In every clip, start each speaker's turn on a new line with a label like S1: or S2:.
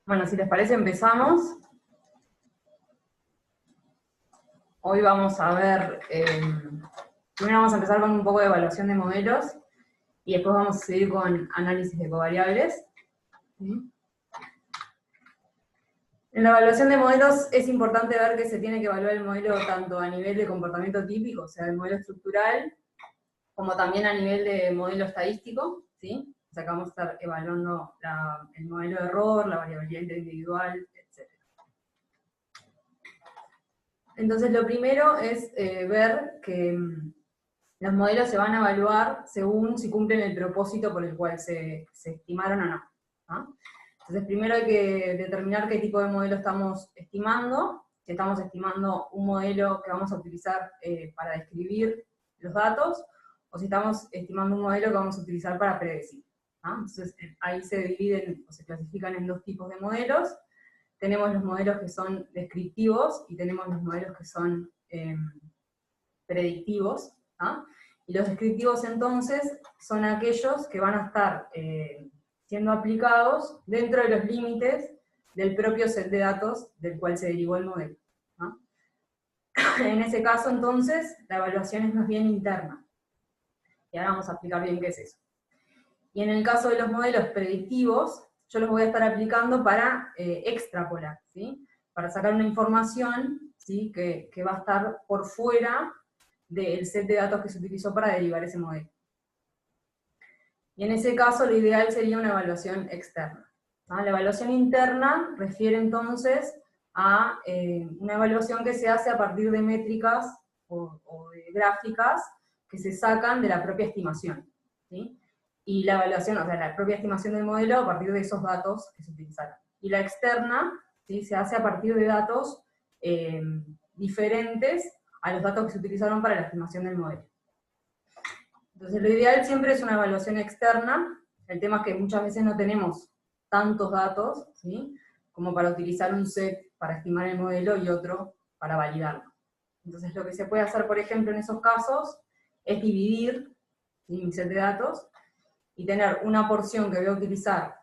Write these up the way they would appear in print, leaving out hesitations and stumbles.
S1: Bueno, si les parece empezamos. Hoy vamos a ver, primero vamos a empezar con un poco de evaluación de modelos y después vamos a seguir con análisis de covariables. ¿Sí? En la evaluación de modelos es importante ver que se tiene que evaluar el modelo tanto a nivel de comportamiento típico, o sea, el modelo estructural, como también a nivel de modelo estadístico, ¿sí? O sea, que vamos a estar evaluando el modelo de error, la variabilidad individual, etc. Entonces, lo primero es ver que los modelos se van a evaluar según si cumplen el propósito por el cual se estimaron o no. ¿No? Entonces, primero hay que determinar qué tipo de modelo estamos estimando. Si estamos estimando un modelo que vamos a utilizar para describir los datos, o si estamos estimando un modelo que vamos a utilizar para predecir. ¿No? Entonces, ahí se dividen o se clasifican en dos tipos de modelos. Tenemos los modelos que son descriptivos y tenemos los modelos que son predictivos. ¿Ah? Y los descriptivos entonces son aquellos que van a estar siendo aplicados dentro de los límites del propio set de datos del cual se derivó el modelo. ¿Ah? En ese caso entonces la evaluación es más bien interna. Y ahora vamos a explicar bien qué es eso. Y en el caso de los modelos predictivos, yo los voy a estar aplicando para extrapolar, ¿sí? Para sacar una información, ¿sí? que va a estar por fuera del set de datos que se utilizó para derivar ese modelo. Y en ese caso lo ideal sería una evaluación externa. ¿No? La evaluación interna refiere entonces a una evaluación que se hace a partir de métricas o de gráficas que se sacan de la propia estimación. ¿Sí? Y la evaluación, o sea, la propia estimación del modelo a partir de esos datos que se utilizaron. Y la externa, ¿sí? Se hace a partir de datos diferentes a los datos que se utilizaron para la estimación del modelo. Entonces lo ideal siempre es una evaluación externa. El tema es que muchas veces no tenemos tantos datos, ¿sí? Como para utilizar un set para estimar el modelo y otro para validarlo. Entonces lo que se puede hacer, por ejemplo, en esos casos, es dividir, ¿sí? Mi set de datos y tener una porción que voy a utilizar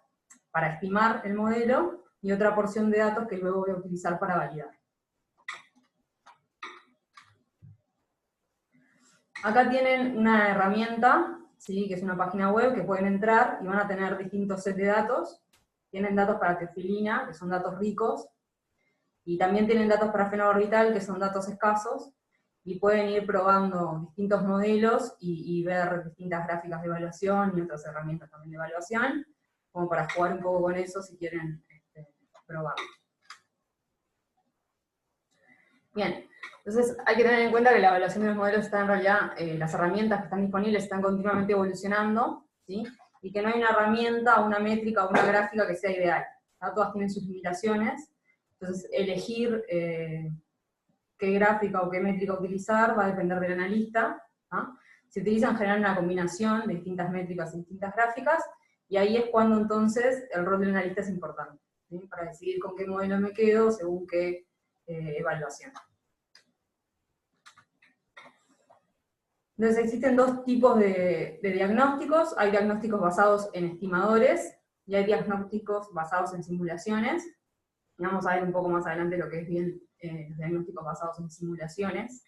S1: para estimar el modelo y otra porción de datos que luego voy a utilizar para validar. Acá tienen una herramienta, ¿sí? Que es una página web que pueden entrar y van a tener distintos sets de datos. Tienen datos para teofilina, que son datos ricos, y también tienen datos para fenoorbital, que son datos escasos, y pueden ir probando distintos modelos y ver distintas gráficas de evaluación y otras herramientas también de evaluación, como para jugar un poco con eso si quieren probarlo. Bien, entonces hay que tener en cuenta que la evaluación de los modelos está en realidad, las herramientas que están disponibles están continuamente evolucionando, ¿sí? Y que no hay una herramienta, una métrica o una gráfica que sea ideal. ¿Tá? Todas tienen sus limitaciones, entonces elegir qué gráfica o qué métrica utilizar va a depender del analista. ¿Ah? Se utiliza en general una combinación de distintas métricas y distintas gráficas, y ahí es cuando entonces el rol del analista es importante, ¿sí? Para decidir con qué modelo me quedo según qué evaluación. Entonces existen dos tipos de diagnósticos. Hay diagnósticos basados en estimadores y hay diagnósticos basados en simulaciones. Y vamos a ver un poco más adelante lo que es bien los diagnósticos basados en simulaciones.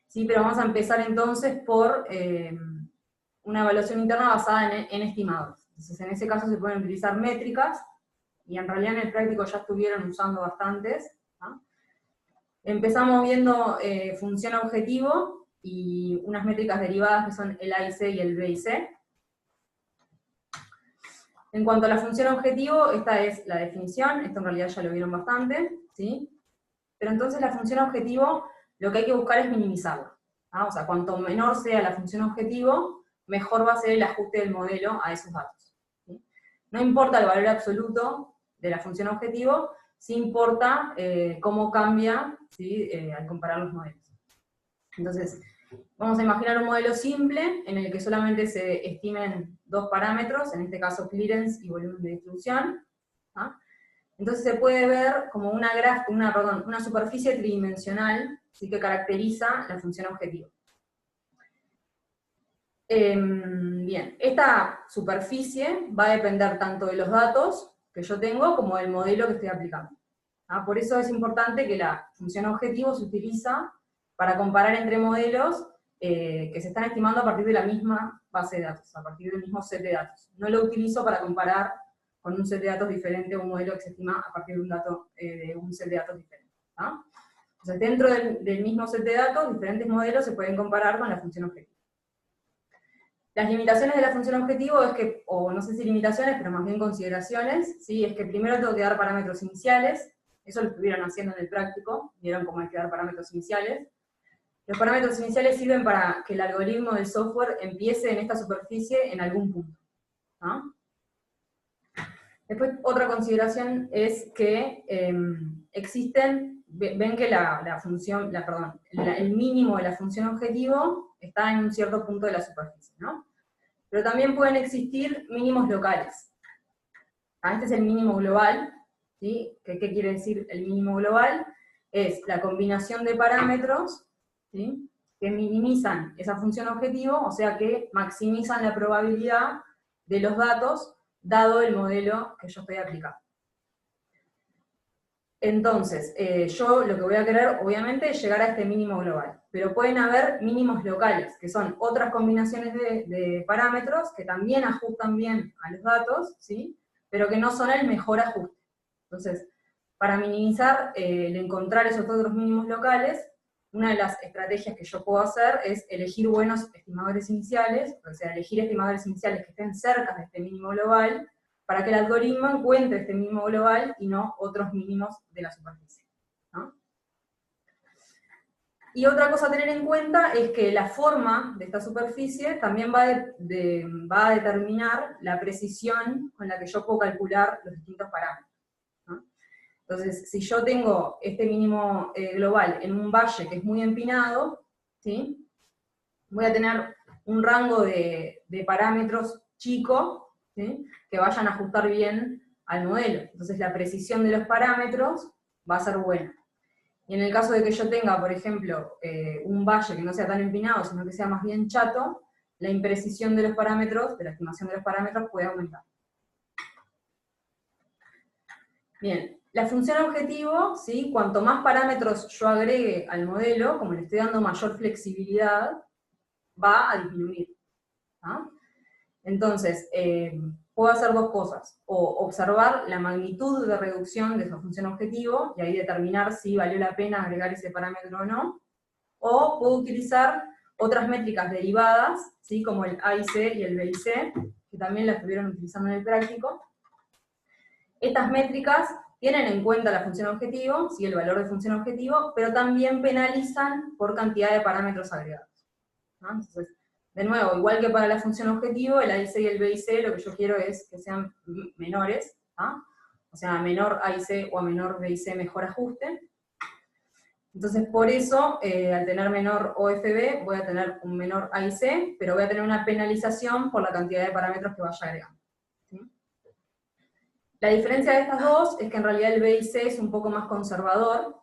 S1: Sí, pero vamos a empezar entonces por una evaluación interna basada en estimadores. Entonces en ese caso se pueden utilizar métricas, y en realidad en el práctico ya estuvieron usando bastantes. ¿No? Empezamos viendo función objetivo y unas métricas derivadas que son el A y C y el B y C. En cuanto a la función objetivo, esta es la definición, esto en realidad ya lo vieron bastante, ¿sí? Pero entonces la función objetivo, lo que hay que buscar es minimizarla. ¿Ah? O sea, cuanto menor sea la función objetivo, mejor va a ser el ajuste del modelo a esos datos. ¿Sí? No importa el valor absoluto de la función objetivo, sí importa cómo cambia, ¿sí? Al comparar los modelos. Entonces, vamos a imaginar un modelo simple en el que solamente se estimen dos parámetros, en este caso clearance y volumen de distribución. ¿Ah? Entonces se puede ver como una superficie tridimensional, ¿sí? Que caracteriza la función objetivo. Bien, esta superficie va a depender tanto de los datos que yo tengo como el modelo que estoy aplicando. Por eso es importante que la función objetivo se utiliza para comparar entre modelos que se están estimando a partir de la misma base de datos, a partir del mismo set de datos. No lo utilizo para comparar con un set de datos diferente o un modelo que se estima a partir de un set de datos diferente. Entonces, dentro del mismo set de datos, diferentes modelos se pueden comparar con la función objetivo. Las limitaciones de la función objetivo es que, o no sé si limitaciones, pero más bien consideraciones, ¿sí? Es que primero tengo que dar parámetros iniciales, eso lo estuvieron haciendo en el práctico, vieron cómo hay que dar parámetros iniciales. Los parámetros iniciales sirven para que el algoritmo del software empiece en esta superficie en algún punto. Después, otra consideración es que existen, ven que el mínimo de la función objetivo está en un cierto punto de la superficie, ¿no? Pero también pueden existir mínimos locales. Este es el mínimo global, ¿sí? ¿Qué quiere decir el mínimo global? Es la combinación de parámetros, ¿sí?, que minimizan esa función objetivo, o sea que maximizan la probabilidad de los datos dado el modelo que yo estoy aplicando. Entonces, yo lo que voy a querer, obviamente, es llegar a este mínimo global, pero pueden haber mínimos locales, que son otras combinaciones de parámetros que también ajustan bien a los datos, ¿sí?, pero que no son el mejor ajuste. Entonces, para minimizar el encontrar esos otros mínimos locales, una de las estrategias que yo puedo hacer es elegir buenos estimadores iniciales, o sea, elegir estimadores iniciales que estén cerca de este mínimo global, para que el algoritmo encuentre este mínimo global y no otros mínimos de la superficie, ¿no? Y otra cosa a tener en cuenta es que la forma de esta superficie también va a determinar la precisión con la que yo puedo calcular los distintos parámetros, ¿no? Entonces, si yo tengo este mínimo global en un valle que es muy empinado, ¿sí?, voy a tener un rango de parámetros chico, ¿sí?, que vayan a ajustar bien al modelo. Entonces la precisión de los parámetros va a ser buena. Y en el caso de que yo tenga, por ejemplo, un valle que no sea tan empinado, sino que sea más bien chato, la imprecisión de los parámetros, de la estimación de los parámetros, puede aumentar. Bien, la función objetivo, ¿sí?, cuanto más parámetros yo agregue al modelo, como le estoy dando mayor flexibilidad, va a disminuir, ¿no? Entonces, puedo hacer dos cosas, o observar la magnitud de reducción de esa función objetivo, y ahí determinar si valió la pena agregar ese parámetro o no, o puedo utilizar otras métricas derivadas, ¿sí?, como el AIC y el BIC, que también la estuvieron utilizando en el práctico. Estas métricas tienen en cuenta la función objetivo, ¿sí?, el valor de función objetivo, pero también penalizan por cantidad de parámetros agregados, ¿no? Entonces, de nuevo, igual que para la función objetivo, el AIC y el BIC, lo que yo quiero es que sean menores, ¿no? O sea, a menor AIC o a menor BIC, mejor ajuste. Entonces, por eso, al tener menor OFB, voy a tener un menor AIC, pero voy a tener una penalización por la cantidad de parámetros que vaya agregando, ¿sí? La diferencia de estas dos es que en realidad el BIC es un poco más conservador,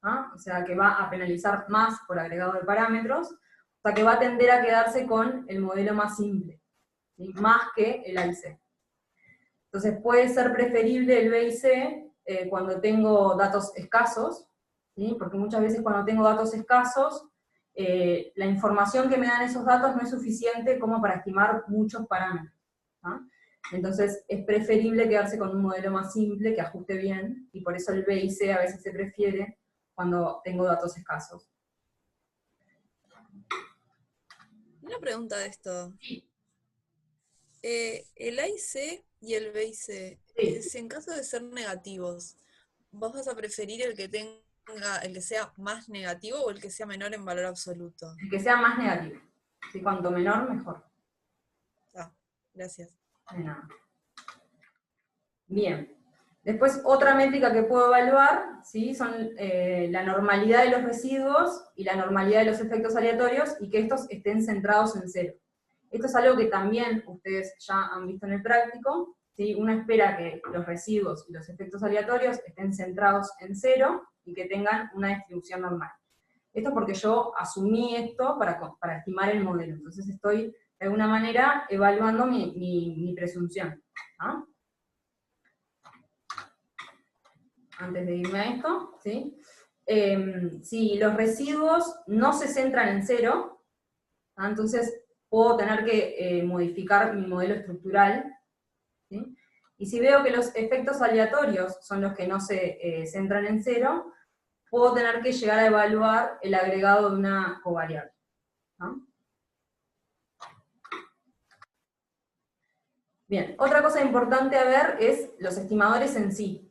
S1: ¿no? O sea, que va a penalizar más por agregado de parámetros, o sea que va a tender a quedarse con el modelo más simple, ¿sí?, más que el AIC. Entonces puede ser preferible el BIC cuando tengo datos escasos, ¿sí?, porque muchas veces cuando tengo datos escasos, la información que me dan esos datos no es suficiente como para estimar muchos parámetros, ¿no? Entonces es preferible quedarse con un modelo más simple que ajuste bien, y por eso el BIC a veces se prefiere cuando tengo datos escasos.
S2: Una pregunta de esto. El AIC y el BIC,
S1: Sí.
S2: si en caso de ser negativos, ¿vos vas a preferir el que sea más negativo o el que sea menor en valor absoluto?
S1: El que sea más negativo. ¿Sí? Cuanto menor, mejor.
S2: Gracias.
S1: De nada. Bien. Después, otra métrica que puedo evaluar, ¿sí?, son la normalidad de los residuos y la normalidad de los efectos aleatorios, y que estos estén centrados en cero. Esto es algo que también ustedes ya han visto en el práctico, ¿sí? Uno espera que los residuos y los efectos aleatorios estén centrados en cero y que tengan una distribución normal. Esto es porque yo asumí esto para estimar el modelo, entonces estoy de alguna manera evaluando mi presunción, ¿no? antes de irme a esto, ¿sí? Si los residuos no se centran en cero, entonces puedo tener que modificar mi modelo estructural, ¿sí? Y si veo que los efectos aleatorios son los que no se centran en cero, puedo tener que llegar a evaluar el agregado de una covariable, ¿no? Bien, otra cosa importante a ver es los estimadores en sí,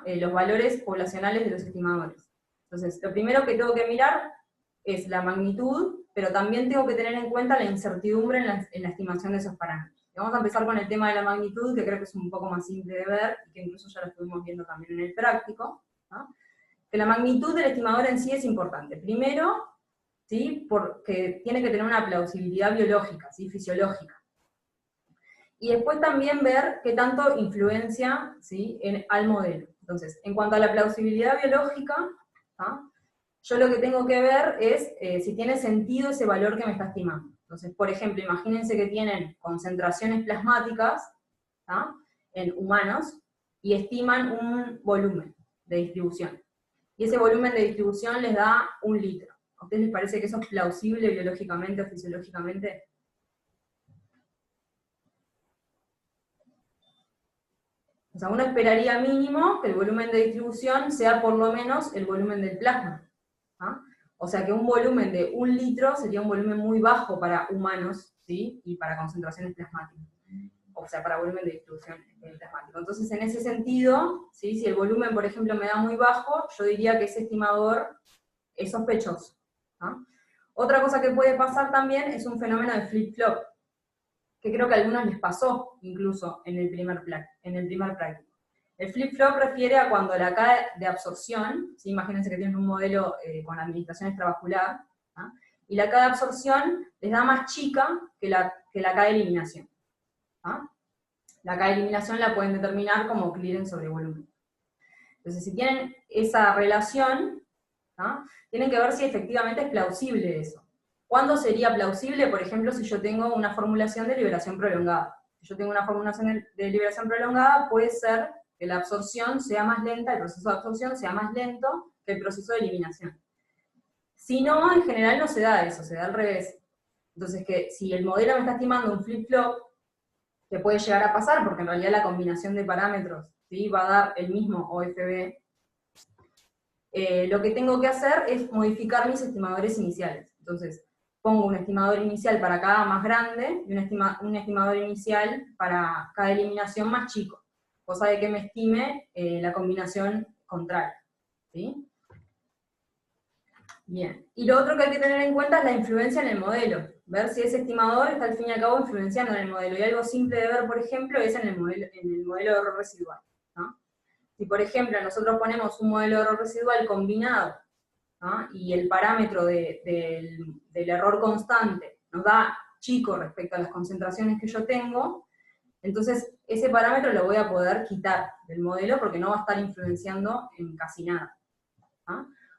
S1: los valores poblacionales de los estimadores. Entonces, lo primero que tengo que mirar es la magnitud, pero también tengo que tener en cuenta la incertidumbre en la estimación de esos parámetros. Y vamos a empezar con el tema de la magnitud, que creo que es un poco más simple de ver, y que incluso ya lo estuvimos viendo también en el práctico, ¿no? Que la magnitud del estimador en sí es importante. Primero, ¿sí? Porque tiene que tener una plausibilidad biológica, ¿sí? Fisiológica. Y después también ver qué tanto influencia, ¿sí? Al modelo. Entonces, en cuanto a la plausibilidad biológica, yo lo que tengo que ver es si tiene sentido ese valor que me está estimando. Entonces, por ejemplo, imagínense que tienen concentraciones plasmáticas en humanos y estiman un volumen de distribución. Y ese volumen de distribución les da 1 litro. ¿A ustedes les parece que eso es plausible biológicamente o fisiológicamente? O sea, uno esperaría mínimo que el volumen de distribución sea por lo menos el volumen del plasma. O sea que un volumen de 1 litro sería un volumen muy bajo para humanos, ¿sí? Y para concentraciones plasmáticas. O sea, para volumen de distribución plasmático. Entonces, en ese sentido, ¿sí? Si el volumen, por ejemplo, me da muy bajo, yo diría que ese estimador es sospechoso. Otra cosa que puede pasar también es un fenómeno de flip-flop, que creo que a algunos les pasó incluso en el primer práctico. El flip-flop refiere a cuando la K de absorción, ¿sí? Imagínense que tienen un modelo con administración extravascular, y la K de absorción les da más chica que la K de eliminación. La K de eliminación la pueden determinar como clearance sobre volumen. Entonces, si tienen esa relación, tienen que ver si efectivamente es plausible eso. ¿Cuándo sería plausible? Por ejemplo, si yo tengo una formulación de liberación prolongada. Si yo tengo una formulación de liberación prolongada, puede ser que la absorción sea más lenta, el proceso de absorción sea más lento que el proceso de eliminación. Si no, en general no se da eso, se da al revés. Entonces, que si el modelo me está estimando un flip-flop, que puede llegar a pasar, porque en realidad la combinación de parámetros, ¿sí? Va a dar el mismo OFB, lo que tengo que hacer es modificar mis estimadores iniciales. Entonces, pongo un estimador inicial para cada más grande y un estimador inicial para cada eliminación más chico, cosa de que me estime la combinación contraria. ¿Sí? Bien. Y lo otro que hay que tener en cuenta es la influencia en el modelo. Ver si ese estimador está al fin y al cabo influenciando en el modelo. Y algo simple de ver, por ejemplo, es en el modelo de error residual. Si, por ejemplo, nosotros ponemos un modelo de error residual combinado, y el parámetro del error constante nos da chico respecto a las concentraciones que yo tengo, entonces ese parámetro lo voy a poder quitar del modelo porque no va a estar influenciando en casi nada.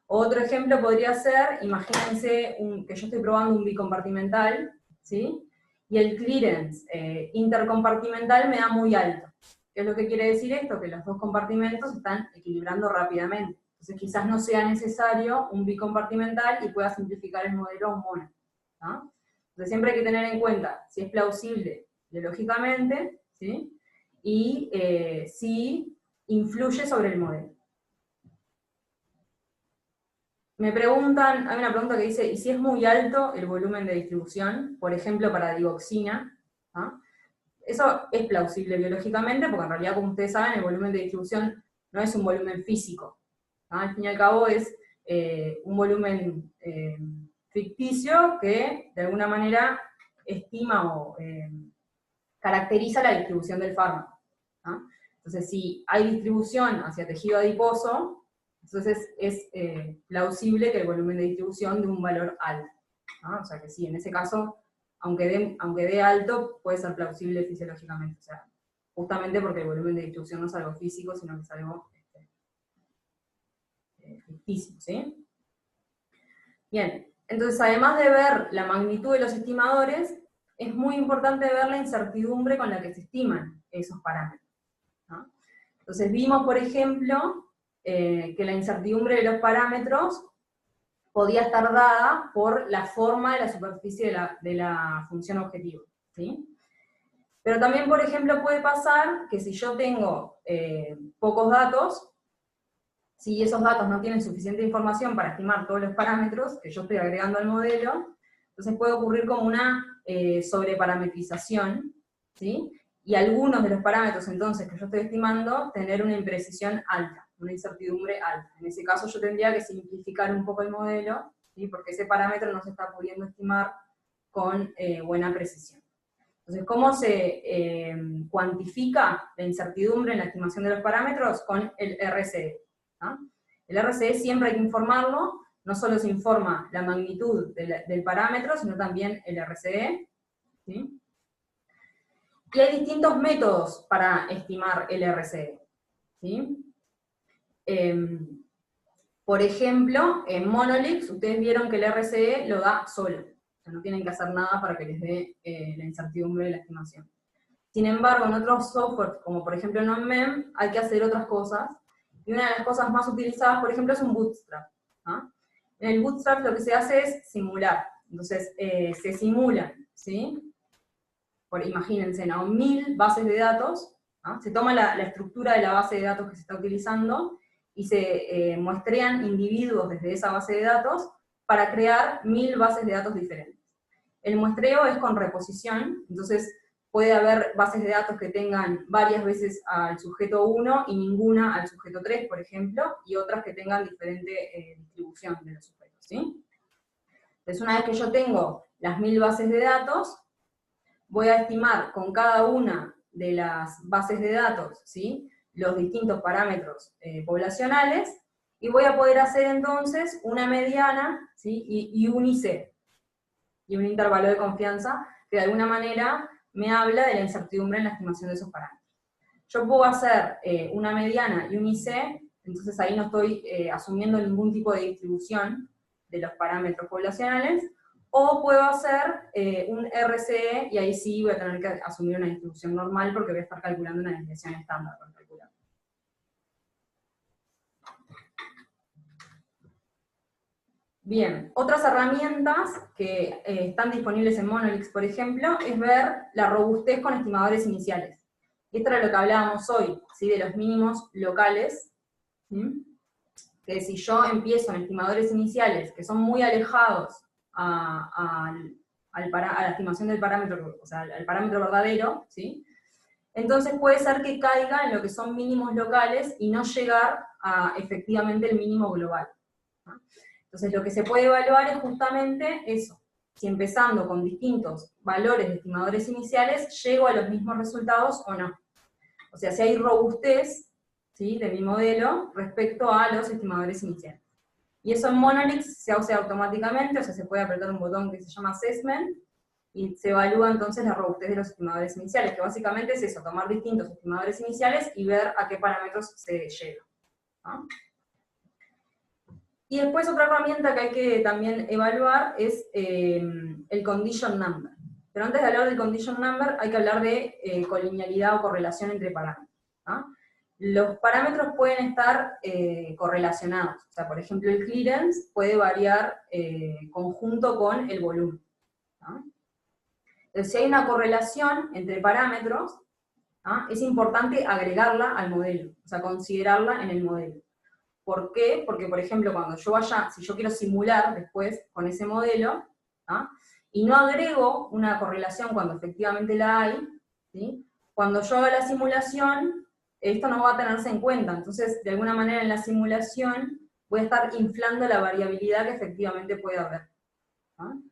S1: Otro ejemplo podría ser, imagínense que yo estoy probando un bicompartimental, ¿sí? Y el clearance intercompartimental me da muy alto. ¿Qué es lo que quiere decir esto? Que los dos compartimentos se están equilibrando rápidamente. Entonces quizás no sea necesario un bicompartimental y pueda simplificar el modelo a un mono. Entonces siempre hay que tener en cuenta si es plausible biológicamente, ¿sí? Y si influye sobre el modelo. Me preguntan, hay una pregunta que dice, ¿y si es muy alto el volumen de distribución? Por ejemplo, para digoxina. Eso es plausible biológicamente, porque en realidad, como ustedes saben, el volumen de distribución no es un volumen físico. Al fin y al cabo es un volumen ficticio que, de alguna manera, estima o caracteriza la distribución del fármaco. Entonces, si hay distribución hacia tejido adiposo, entonces es plausible que el volumen de distribución dé un valor alto. O sea que sí, en ese caso, aunque dé alto, puede ser plausible fisiológicamente. O sea, justamente porque el volumen de distribución no es algo físico, sino que es algo ficticio, ¿sí? Bien, entonces además de ver la magnitud de los estimadores, es muy importante ver la incertidumbre con la que se estiman esos parámetros. Entonces vimos, por ejemplo, que la incertidumbre de los parámetros podía estar dada por la forma de la superficie de la función objetivo, ¿sí? Pero también, por ejemplo, puede pasar que si yo tengo pocos datos, si esos datos no tienen suficiente información para estimar todos los parámetros que yo estoy agregando al modelo, entonces puede ocurrir como una sobreparametrización, ¿sí? Y algunos de los parámetros entonces que yo estoy estimando tener una imprecisión alta, una incertidumbre alta. En ese caso yo tendría que simplificar un poco el modelo, ¿sí? Porque ese parámetro no se está pudiendo estimar con buena precisión. Entonces, ¿cómo se cuantifica la incertidumbre en la estimación de los parámetros? Con el RCE, ¿no? El RCE siempre hay que informarlo, no solo se informa la magnitud del parámetro, sino también el RCE, ¿sí? Y hay distintos métodos para estimar el RCE, ¿sí? Por ejemplo, en Monolix, ustedes vieron que el RCE lo da solo, o sea, no tienen que hacer nada para que les dé la incertidumbre de la estimación. Sin embargo, en otros softwares, como por ejemplo en NumMem, hay que hacer otras cosas, y una de las cosas más utilizadas, por ejemplo, es un bootstrap, ¿no? En el bootstrap lo que se hace es simular, entonces se simulan, ¿sí? Imagínense, ¿no? 1000 bases de datos, ¿no? Se toma la estructura de la base de datos que se está utilizando, y se muestrean individuos desde esa base de datos para crear 1000 bases de datos diferentes. El muestreo es con reposición, entonces puede haber bases de datos que tengan varias veces al sujeto 1 y ninguna al sujeto 3, por ejemplo, y otras que tengan diferente distribución de los sujetos, ¿sí? Entonces, una vez que yo tengo las 1000 bases de datos, voy a estimar con cada una de las bases de datos, ¿sí?, los distintos parámetros poblacionales, y voy a poder hacer entonces una mediana, ¿sí?, y un IC, y un intervalo de confianza, que de alguna manera me habla de la incertidumbre en la estimación de esos parámetros. Yo puedo hacer una mediana y un IC, entonces ahí no estoy asumiendo ningún tipo de distribución de los parámetros poblacionales, o puedo hacer un RCE, y ahí sí voy a tener que asumir una distribución normal, porque voy a estar calculando una desviación estándar para calcular. Bien, otras herramientas que están disponibles en Monolix, por ejemplo, es ver la robustez con estimadores iniciales. Y esto era lo que hablábamos hoy, ¿sí?, de los mínimos locales, ¿sí?, que si yo empiezo en estimadores iniciales que son muy alejados a la estimación del parámetro, o sea, al parámetro verdadero, ¿sí?, entonces puede ser que caiga en lo que son mínimos locales y no llegar a efectivamente el mínimo global, ¿no? Entonces lo que se puede evaluar es justamente eso, si empezando con distintos valores de estimadores iniciales, llego a los mismos resultados o no. O sea, si hay robustez, ¿sí?, de mi modelo respecto a los estimadores iniciales. Y eso en Monolix se hace automáticamente, o sea, se puede apretar un botón que se llama Assessment, y se evalúa entonces la robustez de los estimadores iniciales, que básicamente es eso, tomar distintos estimadores iniciales y ver a qué parámetros se llega, ¿no? Y después otra herramienta que hay que también evaluar es el condition number. Pero antes de hablar del condition number hay que hablar de colinealidad o correlación entre parámetros, ¿no? Los parámetros pueden estar correlacionados. O sea, por ejemplo, el clearance puede variar conjunto con el volumen, ¿no? Entonces, si hay una correlación entre parámetros, ¿no?, es importante agregarla al modelo, o sea, considerarla en el modelo. ¿Por qué? Porque, por ejemplo, cuando yo vaya, si yo quiero simular después con ese modelo, ¿no?, y no agrego una correlación cuando efectivamente la hay, ¿sí?, cuando yo haga la simulación, esto no va a tenerse en cuenta. Entonces, de alguna manera en la simulación voy a estar inflando la variabilidad que efectivamente puede haber, ¿no?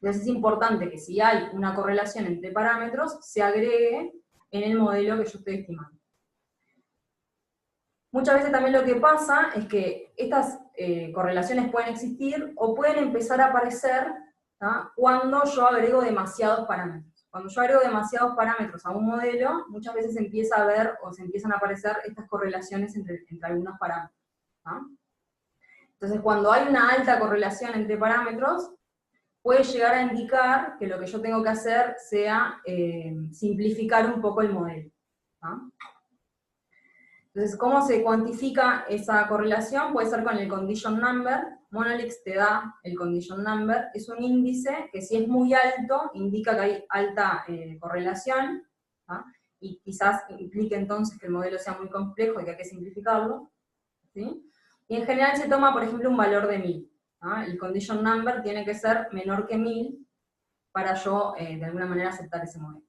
S1: Entonces es importante que si hay una correlación entre parámetros, se agregue en el modelo que yo estoy estimando. Muchas veces también lo que pasa es que estas correlaciones pueden existir o pueden empezar a aparecer, ¿no?, cuando yo agrego demasiados parámetros. Cuando yo agrego demasiados parámetros a un modelo, muchas veces empieza a haber o se empiezan a aparecer estas correlaciones entre algunos parámetros, ¿no? Entonces, cuando hay una alta correlación entre parámetros, puede llegar a indicar que lo que yo tengo que hacer sea simplificar un poco el modelo, ¿no? Entonces, ¿cómo se cuantifica esa correlación? Puede ser con el condition number. Monolix te da el condition number. Es un índice que si es muy alto, indica que hay alta correlación, ¿ah? Y quizás implique entonces que el modelo sea muy complejo y que hay que simplificarlo, ¿sí? Y en general se toma, por ejemplo, un valor de 1000. ¿Ah? El condition number tiene que ser menor que 1000 para yo, de alguna manera, aceptar ese modelo.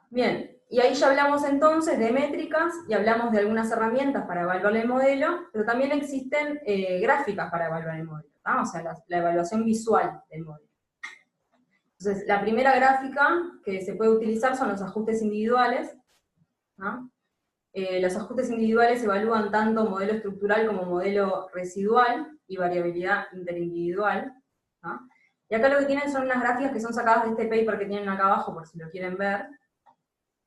S1: Bien, y ahí ya hablamos entonces de métricas y hablamos de algunas herramientas para evaluar el modelo, pero también existen gráficas para evaluar el modelo, ¿no? O sea, la evaluación visual del modelo. Entonces, la primera gráfica que se puede utilizar son los ajustes individuales, ¿no? Los ajustes individuales evalúan tanto modelo estructural como modelo residual y variabilidad interindividual, ¿no? Y acá lo que tienen son unas gráficas que son sacadas de este paper que tienen acá abajo, por si lo quieren ver,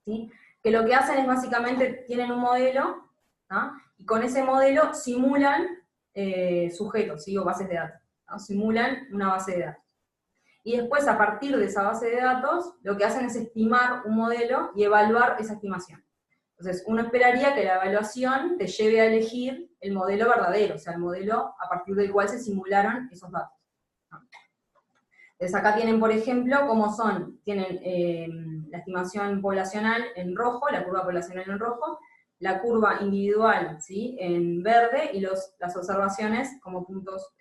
S1: ¿sí? Que lo que hacen es básicamente, tienen un modelo, ¿no? Y con ese modelo simulan sujetos, ¿sí? O bases de datos, ¿no? Simulan una base de datos. Y después, a partir de esa base de datos, lo que hacen es estimar un modelo y evaluar esa estimación. Entonces, uno esperaría que la evaluación te lleve a elegir el modelo verdadero, o sea, el modelo a partir del cual se simularon esos datos, ¿no? Entonces, acá tienen, por ejemplo, cómo son, tienen la estimación poblacional en rojo, la curva poblacional en rojo, la curva individual, ¿sí? En verde, y las observaciones como puntos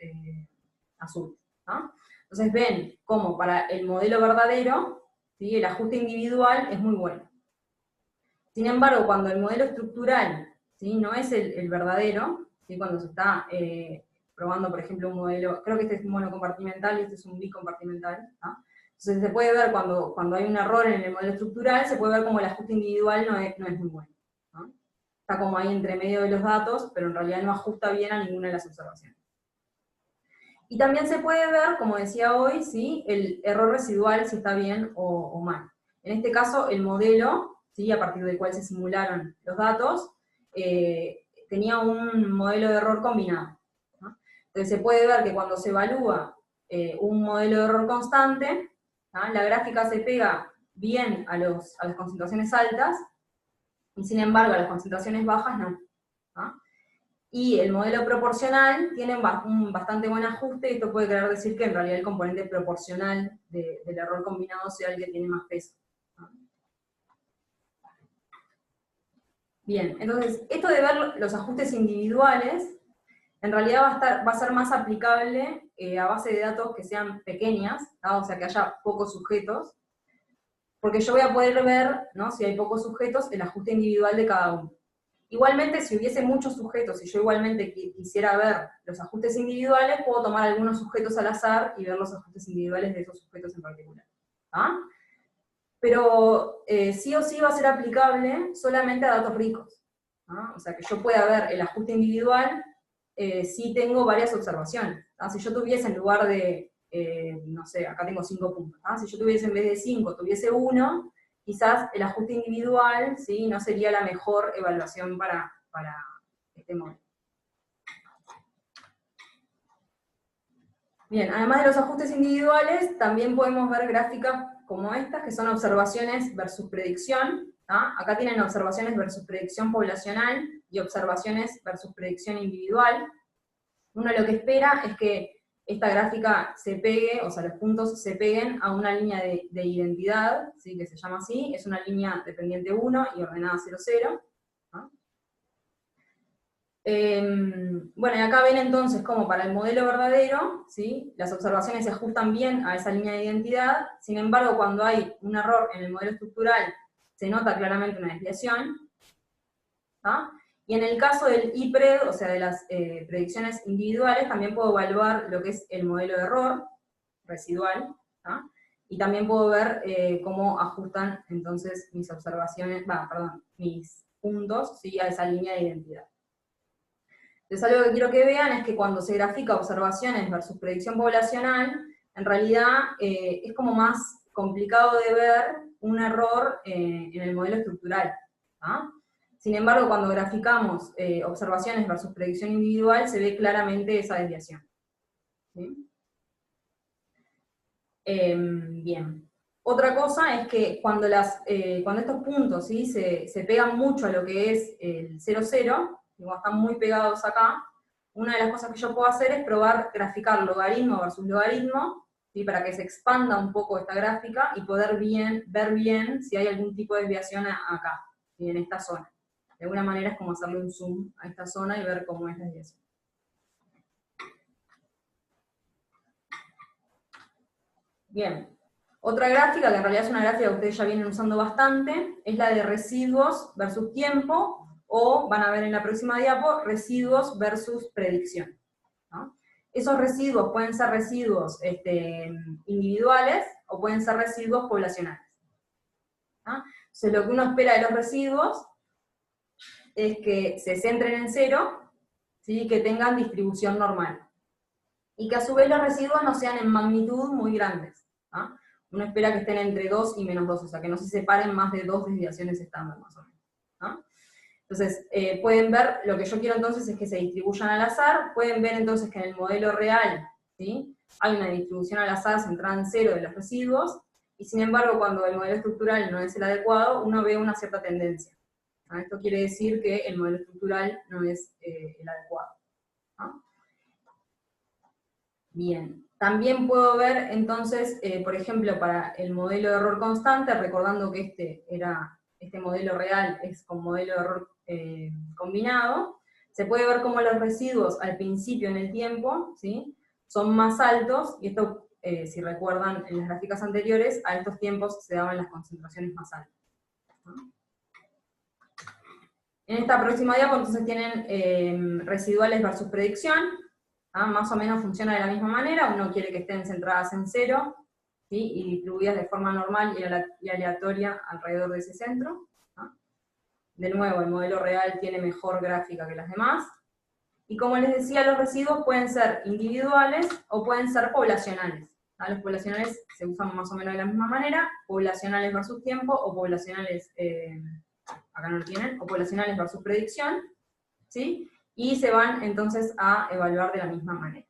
S1: azules, ¿no? Entonces ven cómo para el modelo verdadero, ¿sí? El ajuste individual es muy bueno. Sin embargo, cuando el modelo estructural, ¿sí? No es el verdadero, ¿sí? Cuando se está probando, por ejemplo, un modelo, creo que este es monocompartimental y este es un bicompartimental, ¿no? Entonces se puede ver cuando hay un error en el modelo estructural, se puede ver como el ajuste individual no es muy bueno, ¿no? Está como ahí entre medio de los datos, pero en realidad no ajusta bien a ninguna de las observaciones. Y también se puede ver, como decía hoy, ¿sí? El error residual, si está bien o mal. En este caso, el modelo, ¿sí? A partir del cual se simularon los datos, tenía un modelo de error combinado, ¿no? Entonces se puede ver que cuando se evalúa un modelo de error constante, ¿no? La gráfica se pega bien a las concentraciones altas, y sin embargo a las concentraciones bajas no, ¿no? Y el modelo proporcional tiene un bastante buen ajuste, y esto puede querer decir que en realidad el componente proporcional del error combinado sea el que tiene más peso, ¿no? Bien, entonces, esto de ver los ajustes individuales, en realidad va a ser más aplicable a base de datos que sean pequeñas, ¿no? O sea, que haya pocos sujetos, porque yo voy a poder ver, ¿no? Si hay pocos sujetos, el ajuste individual de cada uno. Igualmente, si hubiese muchos sujetos y yo igualmente quisiera ver los ajustes individuales, puedo tomar algunos sujetos al azar y ver los ajustes individuales de esos sujetos en particular, ¿ah? Pero sí o sí va a ser aplicable solamente a datos ricos, ¿ah? O sea, que yo pueda ver el ajuste individual si tengo varias observaciones, ¿ah? Si yo tuviese en lugar de, no sé, acá tengo 5 puntos, ¿ah? Si yo tuviese en vez de 5, tuviese 1, quizás el ajuste individual, ¿sí? No sería la mejor evaluación para este modelo. Bien, además de los ajustes individuales, también podemos ver gráficas como estas, que son observaciones versus predicción, ¿tá? Acá tienen observaciones versus predicción poblacional y observaciones versus predicción individual. Uno lo que espera es que esta gráfica se pegue, o sea, los puntos se peguen a una línea de identidad, ¿sí? Que se llama así, es una línea dependiente 1 y ordenada 0, 0. ¿No? Bueno, y acá ven entonces cómo para el modelo verdadero, ¿sí? Las observaciones se ajustan bien a esa línea de identidad, sin embargo, cuando hay un error en el modelo estructural, se nota claramente una desviación, ¿no? Y en el caso del IPRED, o sea, de las predicciones individuales, también puedo evaluar lo que es el modelo de error residual, ¿no? Y también puedo ver cómo ajustan entonces mis observaciones, mis puntos, ¿sí? A esa línea de identidad. Entonces algo que quiero que vean es que cuando se grafica observaciones versus predicción poblacional, en realidad es como más complicado de ver un error en el modelo estructural, ¿no? Sin embargo, cuando graficamos observaciones versus predicción individual, se ve claramente esa desviación, ¿sí? Bien. Otra cosa es que cuando estos puntos, ¿sí?, se pegan mucho a lo que es el 0, 0, como están muy pegados acá, una de las cosas que yo puedo hacer es probar graficar logaritmo versus logaritmo, ¿sí?, para que se expanda un poco esta gráfica y poder ver bien si hay algún tipo de desviación acá, ¿sí?, en esta zona. De alguna manera es como hacerle un zoom a esta zona y ver cómo es la desviación. Bien. Otra gráfica, que en realidad es una gráfica que ustedes ya vienen usando bastante, es la de residuos versus tiempo, o van a ver en la próxima diapo, residuos versus predicción, ¿no? Esos residuos pueden ser residuos individuales o pueden ser residuos poblacionales, ¿no? Entonces lo que uno espera de los residuos es que se centren en cero, ¿sí?, que tengan distribución normal, y que a su vez los residuos no sean en magnitud muy grandes, ¿no? Uno espera que estén entre 2 y menos 2, o sea, que no se separen más de 2 desviaciones estándar, más o menos, ¿no? Entonces, pueden ver, lo que yo quiero entonces es que se distribuyan al azar, pueden ver entonces que en el modelo real, ¿sí?, hay una distribución al azar centrada en cero de los residuos, y sin embargo, cuando el modelo estructural no es el adecuado, uno ve una cierta tendencia, ¿no? Esto quiere decir que el modelo estructural no es el adecuado, ¿no? Bien, también puedo ver entonces, por ejemplo, para el modelo de error constante, recordando que este modelo real es con modelo de error combinado, se puede ver cómo los residuos al principio en el tiempo, ¿sí?, son más altos, y esto, si recuerdan en las gráficas anteriores, a estos tiempos se daban las concentraciones más altas, ¿no? En esta próxima diapo entonces tienen residuales versus predicción. Más o menos funciona de la misma manera, uno quiere que estén centradas en cero, ¿sí?, y distribuidas de forma normal y aleatoria alrededor de ese centro, ¿no? De nuevo, el modelo real tiene mejor gráfica que las demás, y como les decía, los residuos pueden ser individuales o pueden ser poblacionales, ¿no? Los poblacionales se usan más o menos de la misma manera, poblacionales versus tiempo, o poblacionales, acá no lo tienen, o poblacionales versus predicción, ¿sí?, y se van entonces a evaluar de la misma manera.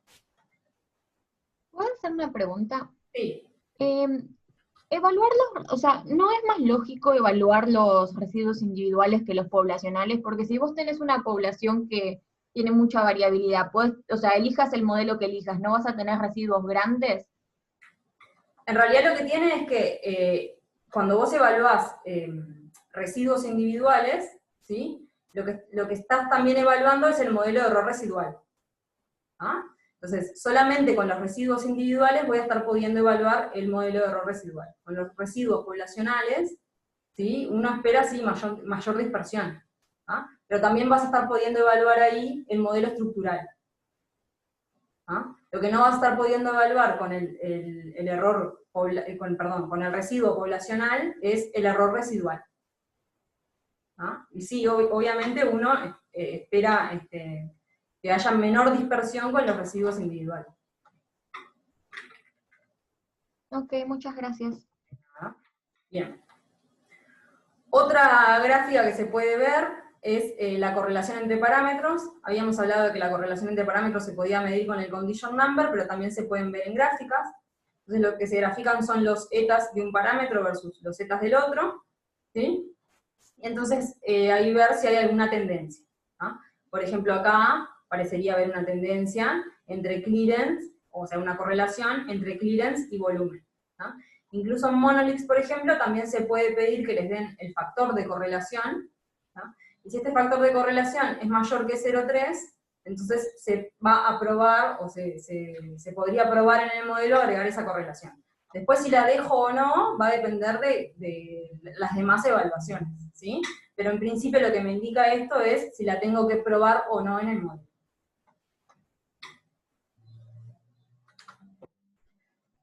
S3: ¿Puedo hacer una pregunta?
S1: Sí.
S3: Evaluarlos, o sea, ¿no es más lógico evaluar los residuos individuales que los poblacionales? Porque si vos tenés una población que tiene mucha variabilidad, o sea, elijas el modelo que elijas, ¿no vas a tener residuos grandes?
S1: En realidad lo que tiene es que cuando vos evaluás residuos individuales, ¿sí?, lo que estás también evaluando es el modelo de error residual, ¿ah? Entonces, solamente con los residuos individuales voy a estar pudiendo evaluar el modelo de error residual. Con los residuos poblacionales, ¿sí?, uno espera, sí, mayor dispersión, ¿ah?, pero también vas a estar pudiendo evaluar ahí el modelo estructural, ¿ah? Lo que no vas a estar pudiendo evaluar con el residuo poblacional es el error residual, ¿ah? Y sí, obviamente uno espera que haya menor dispersión con los residuos individuales.
S3: Ok, muchas gracias.
S1: ¿Ah? Bien. Otra gráfica que se puede ver es la correlación entre parámetros. Habíamos hablado de que la correlación entre parámetros se podía medir con el condition number, pero también se pueden ver en gráficas. Entonces lo que se grafican son los etas de un parámetro versus los etas del otro, ¿sí? Y entonces ahí ver si hay alguna tendencia, ¿no? Por ejemplo, acá parecería haber una tendencia entre clearance, o sea, una correlación entre clearance y volumen, ¿no? Incluso en Monolix, por ejemplo, también se puede pedir que les den el factor de correlación, ¿no? Y si este factor de correlación es mayor que 0,3, entonces se va a probar, o se podría probar en el modelo agregar esa correlación. Después, si la dejo o no, va a depender de las demás evaluaciones, ¿sí? Pero en principio lo que me indica esto es si la tengo que probar o no en el modelo.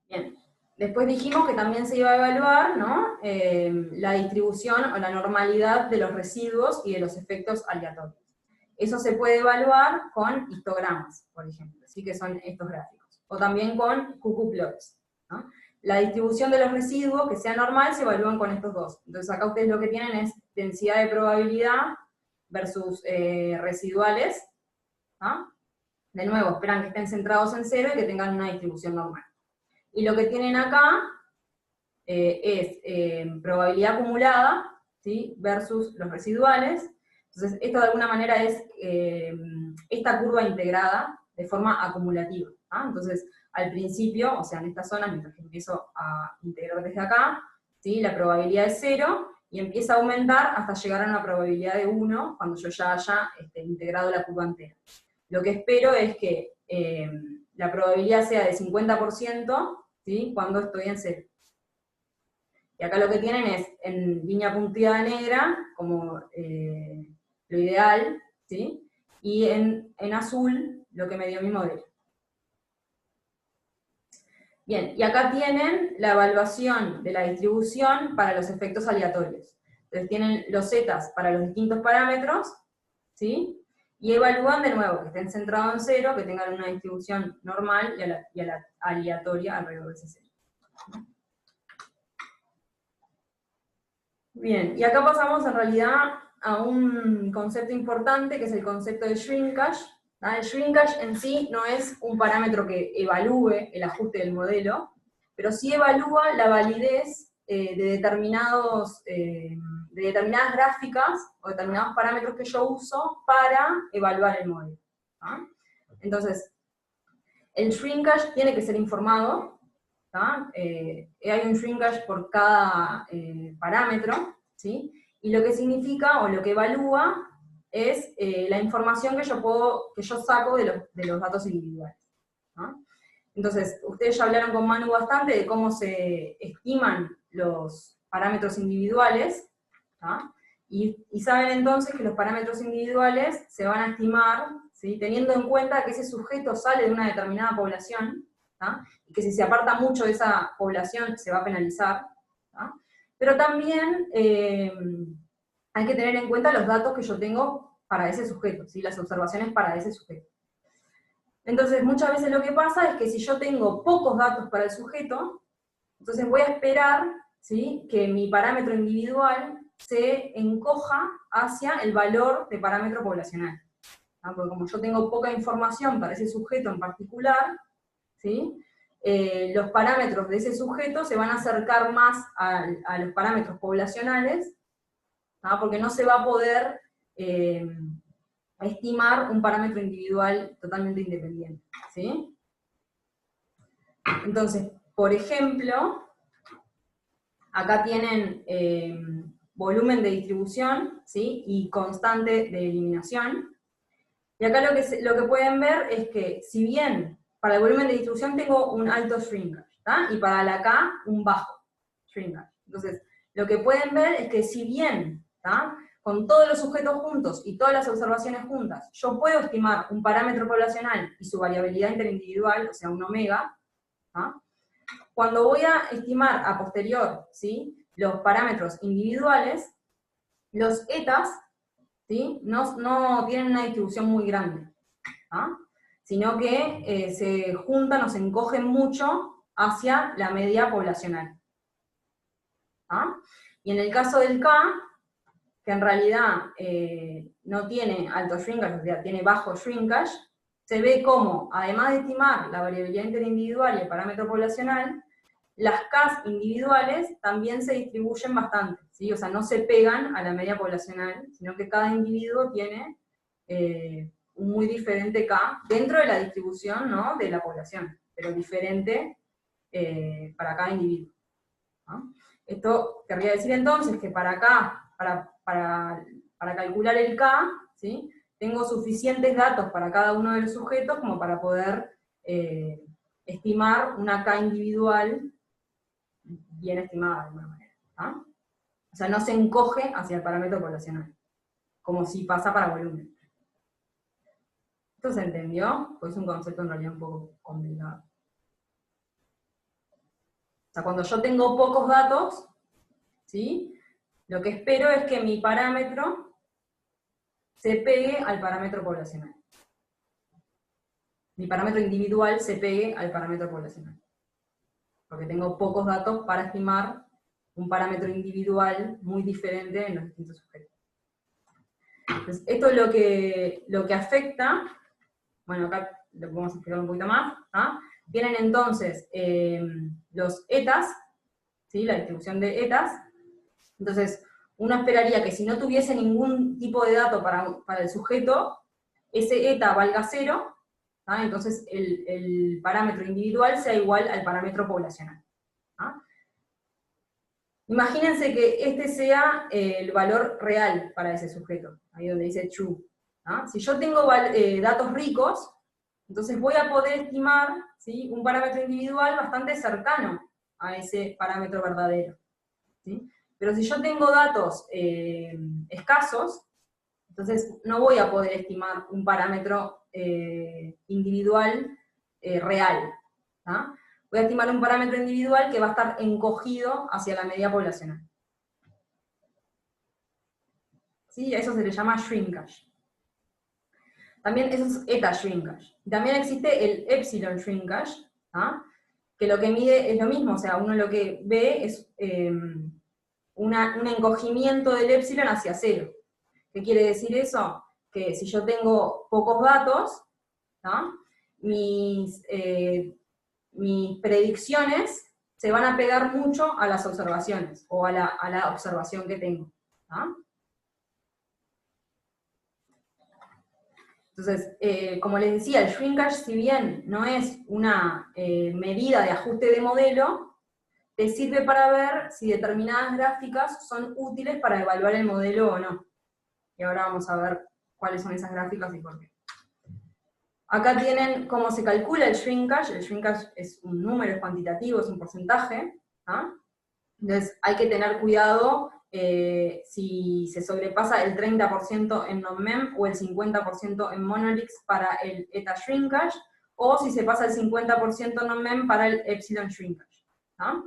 S1: Bien. Después dijimos que también se iba a evaluar, ¿no?, la distribución o la normalidad de los residuos y de los efectos aleatorios. Eso se puede evaluar con histogramas, por ejemplo, ¿sí?, que son estos gráficos. O también con QQ-plots, ¿no? La distribución de los residuos, que sea normal, se evalúan con estos dos. Entonces acá ustedes lo que tienen es densidad de probabilidad versus residuales, ¿no? De nuevo, esperan que estén centrados en cero y que tengan una distribución normal. Y lo que tienen acá es probabilidad acumulada, ¿sí? Versus los residuales. Entonces, esto de alguna manera es esta curva integrada de forma acumulativa. Entonces, al principio, o sea, en esta zona, mientras que empiezo a integrar desde acá, ¿sí? La probabilidad es 0, y empieza a aumentar hasta llegar a una probabilidad de 1, cuando yo ya haya integrado la curva entera. Lo que espero es que la probabilidad sea de 50%, ¿sí? Cuando estoy en 0. Y acá lo que tienen es, en línea punteada negra, como lo ideal, ¿sí? Y en azul, lo que me dio mi modelo. Bien, y acá tienen la evaluación de la distribución para los efectos aleatorios. Entonces tienen los zetas para los distintos parámetros, ¿sí? Y evalúan de nuevo que estén centrados en 0, que tengan una distribución normal y aleatoria alrededor de ese 0. Bien, y acá pasamos en realidad a un concepto importante, que es el concepto de shrinkage. El shrinkage en sí no es un parámetro que evalúe el ajuste del modelo, pero sí evalúa la validez de determinadas gráficas o determinados parámetros que yo uso para evaluar el modelo. Entonces, el shrinkage tiene que ser informado. Hay un shrinkage por cada parámetro, ¿sí? Y lo que significa, o lo que evalúa, es la información que yo saco de los datos individuales. Entonces, ustedes ya hablaron con Manu bastante de cómo se estiman los parámetros individuales, y saben entonces que los parámetros individuales se van a estimar, ¿sí? Teniendo en cuenta que ese sujeto sale de una determinada población, y que si se aparta mucho de esa población se va a penalizar, pero también hay que tener en cuenta los datos que yo tengo para ese sujeto, ¿sí? Las observaciones para ese sujeto. Entonces, muchas veces lo que pasa es que si yo tengo pocos datos para el sujeto, entonces voy a esperar, ¿sí? Que mi parámetro individual se encoja hacia el valor de parámetro poblacional. Porque como yo tengo poca información para ese sujeto en particular, ¿sí? Los parámetros de ese sujeto se van a acercar más a los parámetros poblacionales, porque no se va a poder estimar un parámetro individual totalmente independiente, ¿sí? Entonces, por ejemplo, acá tienen volumen de distribución, ¿sí? Y constante de eliminación. Y acá lo que pueden ver es que, si bien para el volumen de distribución tengo un alto shrinkage, y para la K un bajo shrinkage. Entonces, lo que pueden ver es que, si bien con todos los sujetos juntos y todas las observaciones juntas, yo puedo estimar un parámetro poblacional y su variabilidad interindividual, o sea, un omega, cuando voy a estimar a posterior, ¿sí? Los parámetros individuales, los etas, ¿sí? No tienen una distribución muy grande, sino que se juntan o se encogen mucho hacia la media poblacional. Y en el caso del K, que en realidad no tiene alto shrinkage, o sea, tiene bajo shrinkage, se ve como, además de estimar la variabilidad interindividual y el parámetro poblacional, las Ks individuales también se distribuyen bastante, ¿sí? O sea, no se pegan a la media poblacional, sino que cada individuo tiene un muy diferente K dentro de la distribución, ¿no? De la población, pero diferente para cada individuo. Esto querría decir entonces que para acá, para calcular el K, ¿sí? Tengo suficientes datos para cada uno de los sujetos como para poder estimar una K individual bien estimada de alguna manera. O sea, no se encoge hacia el parámetro poblacional, como si pasa para volumen. ¿Esto se entendió? Pues es un concepto en realidad un poco complicado. O sea, cuando yo tengo pocos datos, ¿sí? Lo que espero es que mi parámetro se pegue al parámetro poblacional. Mi parámetro individual se pegue al parámetro poblacional. Porque tengo pocos datos para estimar un parámetro individual muy diferente en los distintos sujetos. Entonces, esto es lo que afecta, bueno, acá lo podemos explicar un poquito más, Tienen entonces los etas, ¿sí? La distribución de etas. Entonces, uno esperaría que si no tuviese ningún tipo de dato para el sujeto, ese eta valga 0, ¿tá? Entonces el parámetro individual sea igual al parámetro poblacional. ¿tá? Imagínense que este sea el valor real para ese sujeto, ahí donde dice true. ¿tá? Si yo tengo datos ricos, entonces voy a poder estimar, ¿sí? un parámetro individual bastante cercano a ese parámetro verdadero. ¿sí? Pero si yo tengo datos escasos, entonces no voy a poder estimar un parámetro individual real. ¿tá? Voy a estimar un parámetro individual que va a estar encogido hacia la media poblacional. ¿Sí? A eso se le llama shrinkage. También eso es eta shrinkage. También existe el epsilon shrinkage, ¿tá? que lo que mide es lo mismo, o sea, uno lo que ve es un encogimiento del epsilon hacia 0. ¿Qué quiere decir eso? Que si yo tengo pocos datos, ¿tá? mis predicciones se van a pegar mucho a las observaciones, o a la observación que tengo. ¿tá? Entonces, como les decía, el shrinkage, si bien no es una medida de ajuste de modelo, te sirve para ver si determinadas gráficas son útiles para evaluar el modelo o no. Y ahora vamos a ver cuáles son esas gráficas y por qué. Acá tienen cómo se calcula el shrinkage. El shrinkage es un número, es cuantitativo, es un porcentaje. ¿tá? Entonces hay que tener cuidado si se sobrepasa el 30% en non-mem o el 50% en monoliths para el eta shrinkage, o si se pasa el 50% non-mem para el epsilon shrinkage. ¿tá?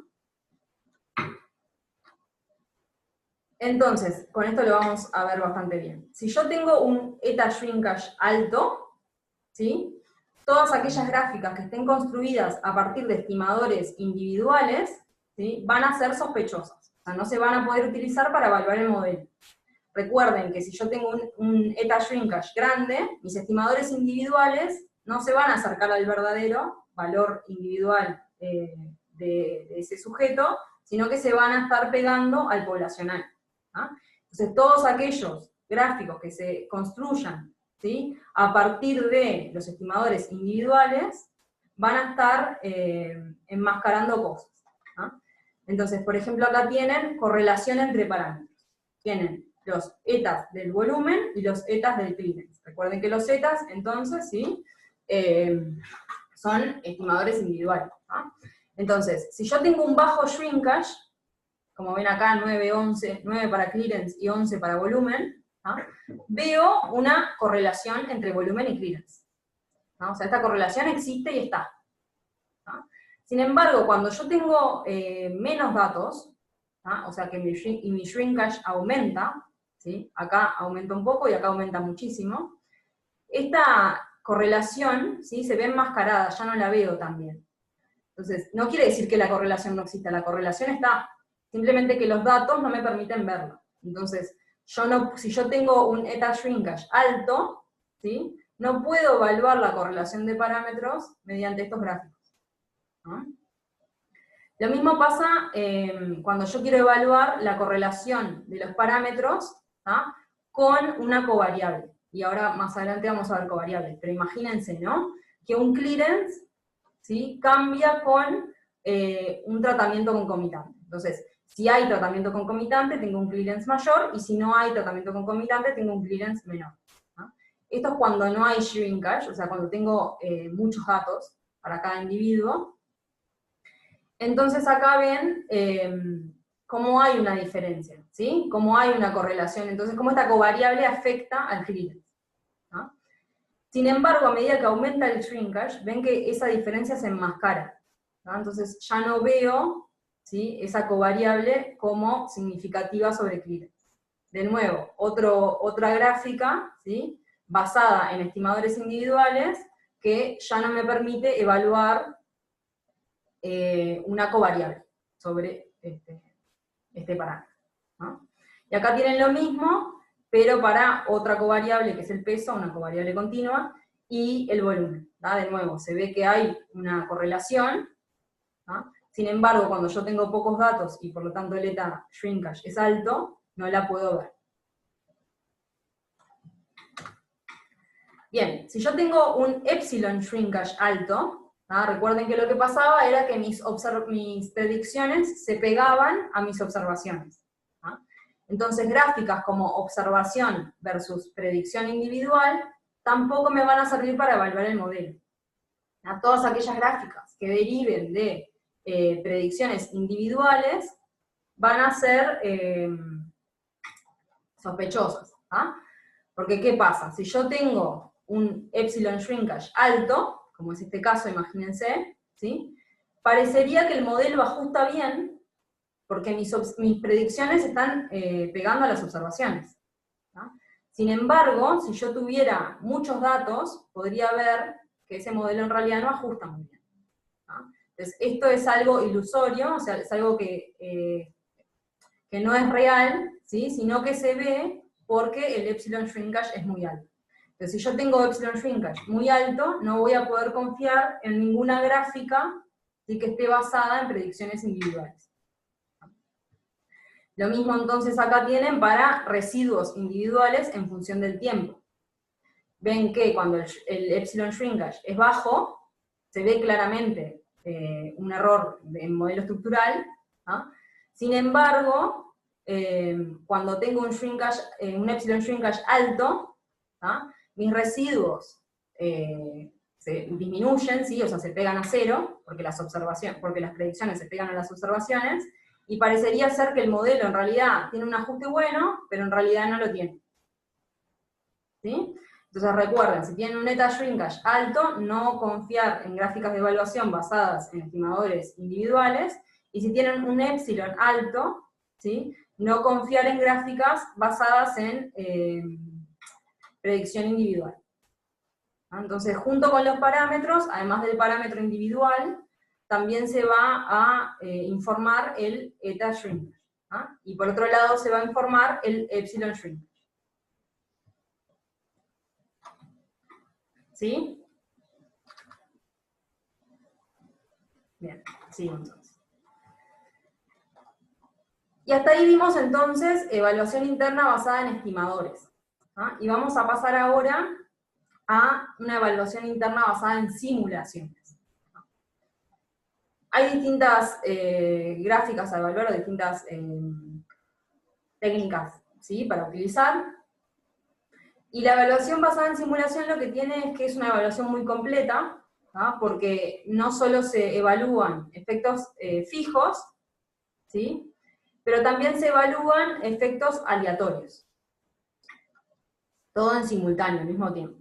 S1: Entonces, con esto lo vamos a ver bastante bien. Si yo tengo un eta shrinkage alto, ¿sí? Todas aquellas gráficas que estén construidas a partir de estimadores individuales, ¿sí? van a ser sospechosas. O sea, no se van a poder utilizar para evaluar el modelo. Recuerden que si yo tengo un eta shrinkage grande, mis estimadores individuales no se van a acercar al verdadero valor individual de ese sujeto, sino que se van a estar pegando al poblacional. ¿tá? Entonces, todos aquellos gráficos que se construyan, ¿sí? a partir de los estimadores individuales, van a estar enmascarando cosas. ¿tá? Entonces, por ejemplo, acá tienen correlación entre parámetros. Tienen los etas del volumen y los etas del clearance. Recuerden que los etas, entonces, ¿sí? Son estimadores individuales. ¿tá? Entonces, si yo tengo un bajo shrinkage, como ven acá, 9, 11, 9 para clearance y 11 para volumen, ¿tá? veo una correlación entre volumen y clearance. ¿tá? O sea, esta correlación existe y está. ¿tá? Sin embargo, cuando yo tengo menos datos, ¿tá? o sea que mi shrinkage aumenta, ¿sí? acá aumenta un poco y acá aumenta muchísimo, esta correlación ¿sí? se ve enmascarada, ya no la veo tan bien. Entonces, no quiere decir que la correlación no exista, la correlación está, simplemente que los datos no me permiten verla. Entonces, si yo tengo un eta shrinkage alto, ¿sí? no puedo evaluar la correlación de parámetros mediante estos gráficos. ¿no? Lo mismo pasa cuando yo quiero evaluar la correlación de los parámetros ¿tá? con una covariable. Y ahora más adelante vamos a ver covariables, pero imagínense, ¿no? Que un clearance ¿sí? cambia con un tratamiento concomitante. Entonces, si hay tratamiento concomitante, tengo un clearance mayor, y si no hay tratamiento concomitante, tengo un clearance menor. ¿no? Esto es cuando no hay shrinkage, o sea, cuando tengo muchos datos para cada individuo. Entonces acá ven cómo hay una diferencia, ¿sí? Cómo hay una correlación, entonces cómo esta covariable afecta al clearance. ¿no? Sin embargo, a medida que aumenta el shrinkage, ven que esa diferencia se enmascara. ¿no? Entonces ya no veo ¿sí? esa covariable como significativa sobre clearance. De nuevo, otra gráfica ¿sí? basada en estimadores individuales que ya no me permite evaluar una covariable sobre este parámetro. ¿no? Y acá tienen lo mismo, pero para otra covariable que es el peso, una covariable continua, y el volumen. ¿tá? De nuevo, se ve que hay una correlación, ¿no? Sin embargo, cuando yo tengo pocos datos y por lo tanto el eta shrinkage es alto, no la puedo ver. Bien, si yo tengo un epsilon shrinkage alto, recuerden que lo que pasaba era que mis predicciones se pegaban a mis observaciones. Entonces, gráficas como observación versus predicción individual tampoco me van a servir para evaluar el modelo. Todas aquellas gráficas que deriven de predicciones individuales van a ser sospechosas. Porque, ¿qué pasa? Si yo tengo un epsilon shrinkage alto, como es este caso, imagínense, ¿sí? Parecería que el modelo ajusta bien, porque mis predicciones están pegando a las observaciones. Sin embargo, si yo tuviera muchos datos, podría ver que ese modelo en realidad no ajusta muy bien. Entonces, esto es algo ilusorio, o sea, es algo que no es real, ¿sí? Sino que se ve porque el epsilon shrinkage es muy alto. Entonces, si yo tengo epsilon shrinkage muy alto, no voy a poder confiar en ninguna gráfica, ¿sí?, que esté basada en predicciones individuales. Lo mismo entonces acá tienen para residuos individuales en función del tiempo. Ven que cuando el epsilon shrinkage es bajo, se ve claramente un error en modelo estructural. Sin embargo, cuando tengo un epsilon shrinkage alto, mis residuos se disminuyen, ¿sí? O sea, se pegan a cero, porque las predicciones se pegan a las observaciones, y parecería ser que el modelo en realidad tiene un ajuste bueno, pero en realidad no lo tiene. ¿Sí? Entonces recuerden, si tienen un eta shrinkage alto, no confiar en gráficas de evaluación basadas en estimadores individuales, y si tienen un epsilon alto, ¿sí?, no confiar en gráficas basadas en predicción individual. Entonces, junto con los parámetros, además del parámetro individual, también se va a informar el eta shrinkage. Y por otro lado se va a informar el epsilon shrinkage. ¿Sí? Bien, sigo entonces. Y hasta ahí vimos entonces evaluación interna basada en estimadores. Y vamos a pasar ahora a una evaluación interna basada en simulaciones. Hay distintas gráficas a evaluar, o distintas técnicas, ¿sí?, para utilizar. Y la evaluación basada en simulación lo que tiene es que es una evaluación muy completa, porque no solo se evalúan efectos fijos, ¿sí?, pero también se evalúan efectos aleatorios. Todo en simultáneo, al mismo tiempo.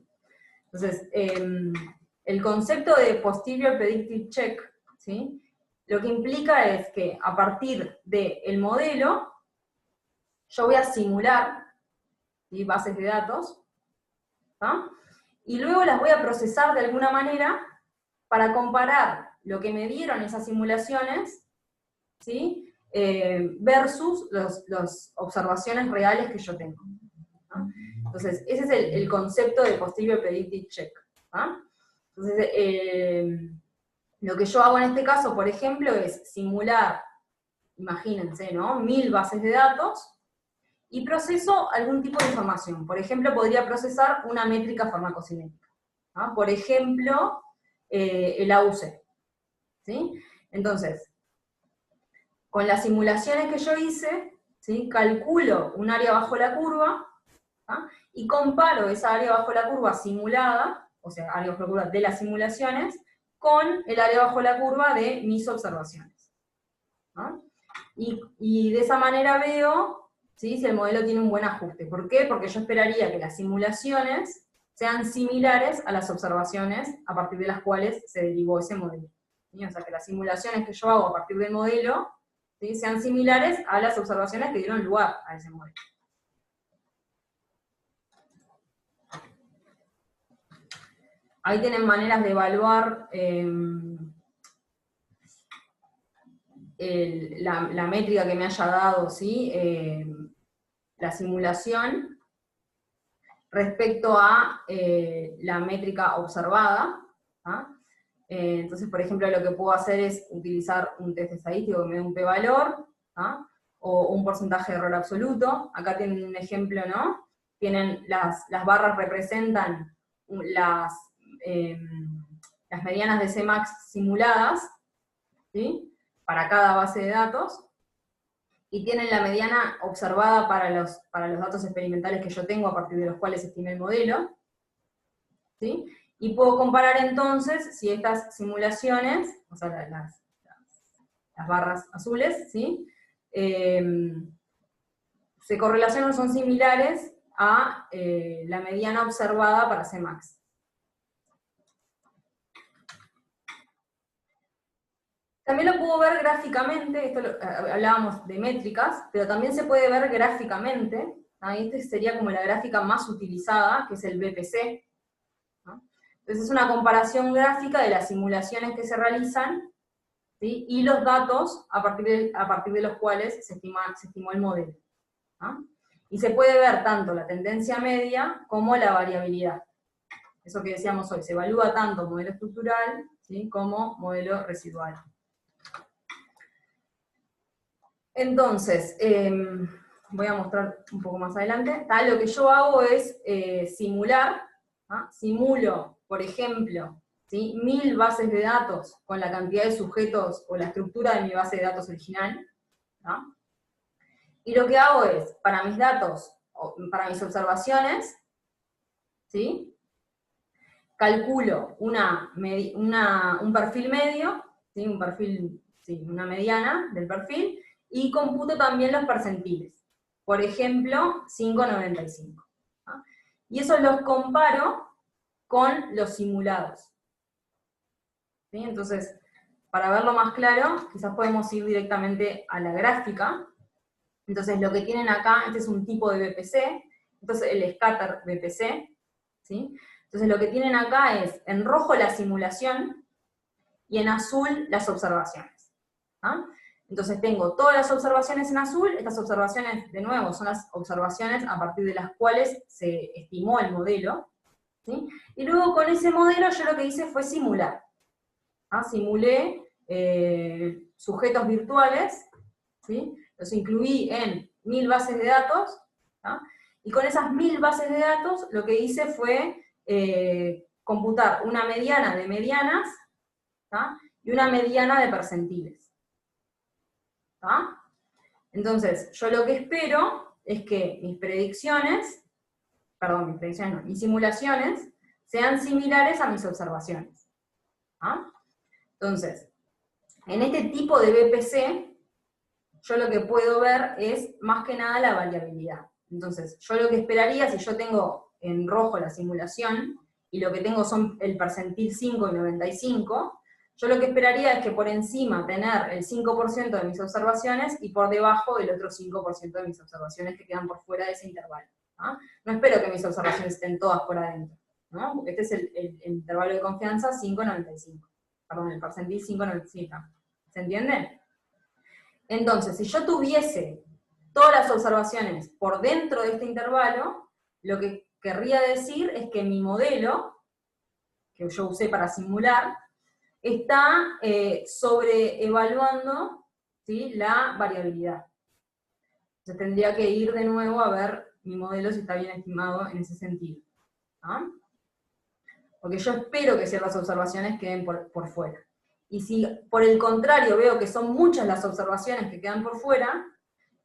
S1: Entonces, el concepto de Posterior Predictive Check, ¿sí?, lo que implica es que a partir del modelo, yo voy a simular, ¿sí?, bases de datos, y luego las voy a procesar de alguna manera para comparar lo que me dieron esas simulaciones, ¿sí?, versus las observaciones reales que yo tengo. Entonces, ese es el concepto de Posterior Predictive Check. Entonces, lo que yo hago en este caso, por ejemplo, es simular, imagínense, ¿no?, 1000 bases de datos, y proceso algún tipo de información. Por ejemplo, podría procesar una métrica farmacocinética. Por ejemplo, el AUC. ¿Sí? Entonces, con las simulaciones que yo hice, ¿sí?, calculo un área bajo la curva, y comparo esa área bajo la curva simulada, o sea, área bajo la curva de las simulaciones, con el área bajo la curva de mis observaciones. Y de esa manera veo, ¿sí?, si el modelo tiene un buen ajuste. ¿Por qué? Porque yo esperaría que las simulaciones sean similares a las observaciones a partir de las cuales se derivó ese modelo. ¿Sí? O sea, que las simulaciones que yo hago a partir del modelo, ¿sí?, sean similares a las observaciones que dieron lugar a ese modelo. Ahí tienen maneras de evaluar la métrica que me haya dado, ¿sí?, la simulación, respecto a la métrica observada. Entonces, por ejemplo, lo que puedo hacer es utilizar un test estadístico que me dé un p-valor, o un porcentaje de error absoluto. Acá tienen un ejemplo, ¿no? Tienen las barras representan las medianas de Cmax simuladas, ¿sí? Para cada base de datos, y tienen la mediana observada para los datos experimentales que yo tengo, a partir de los cuales estimé el modelo, ¿sí? Y puedo comparar entonces si estas simulaciones, o sea, las barras azules, ¿sí? Se correlacionan, son similares a la mediana observada para Cmax. También lo puedo ver gráficamente, hablábamos de métricas, pero también se puede ver gráficamente, este sería como la gráfica más utilizada, que es el BPC, ¿no? Entonces es una comparación gráfica de las simulaciones que se realizan, ¿sí? Y los datos a partir de los cuales se estimó el modelo, ¿no? Y se puede ver tanto la tendencia media como la variabilidad. Eso que decíamos hoy, se evalúa tanto modelo estructural, ¿sí? Como modelo residual. Entonces, voy a mostrar un poco más adelante. Lo que yo hago es simular, ¿no? Simulo, por ejemplo, ¿sí? 1000 bases de datos con la cantidad de sujetos o la estructura de mi base de datos original, ¿no? Y lo que hago es, para mis datos, para mis observaciones, ¿sí? Calculo un perfil medio, ¿sí? Un perfil, ¿sí? Una mediana del perfil, y computo también los percentiles. Por ejemplo, 5,95. ¿No? Y eso los comparo con los simulados. ¿Sí? Entonces, para verlo más claro, quizás podemos ir directamente a la gráfica. Entonces, lo que tienen acá, este es un tipo de BPC, entonces el scatter BPC, ¿sí? Entonces, lo que tienen acá es, en rojo la simulación, y en azul las observaciones. ¿Ah? Entonces tengo todas las observaciones en azul, estas observaciones, de nuevo, son las observaciones a partir de las cuales se estimó el modelo, ¿sí? Y luego con ese modelo yo lo que hice fue simular. Simulé sujetos virtuales, ¿sí? Los incluí en 1000 bases de datos, ¿no? Y con esas 1000 bases de datos lo que hice fue computar una mediana de medianas, ¿no? Y una mediana de percentiles. Entonces, yo lo que espero es que mis simulaciones sean similares a mis observaciones. Entonces, en este tipo de BPC, yo lo que puedo ver es más que nada la variabilidad. Entonces, yo lo que esperaría, si yo tengo en rojo la simulación, y lo que tengo son el percentil 5 y 95, yo lo que esperaría es que por encima tener el 5% de mis observaciones y por debajo el otro 5% de mis observaciones que quedan por fuera de ese intervalo. No espero que mis observaciones estén todas por adentro, ¿no? Porque este es el intervalo de confianza 5,95. Perdón, el percentil 5,95. ¿Se entiende? Entonces, si yo tuviese todas las observaciones por dentro de este intervalo, lo que querría decir es que mi modelo, que yo usé para simular, está sobreevaluando, ¿sí? La variabilidad. Entonces tendría que ir de nuevo a ver mi modelo si está bien estimado en ese sentido. Porque yo espero que ciertas observaciones queden por fuera. Y si por el contrario veo que son muchas las observaciones que quedan por fuera,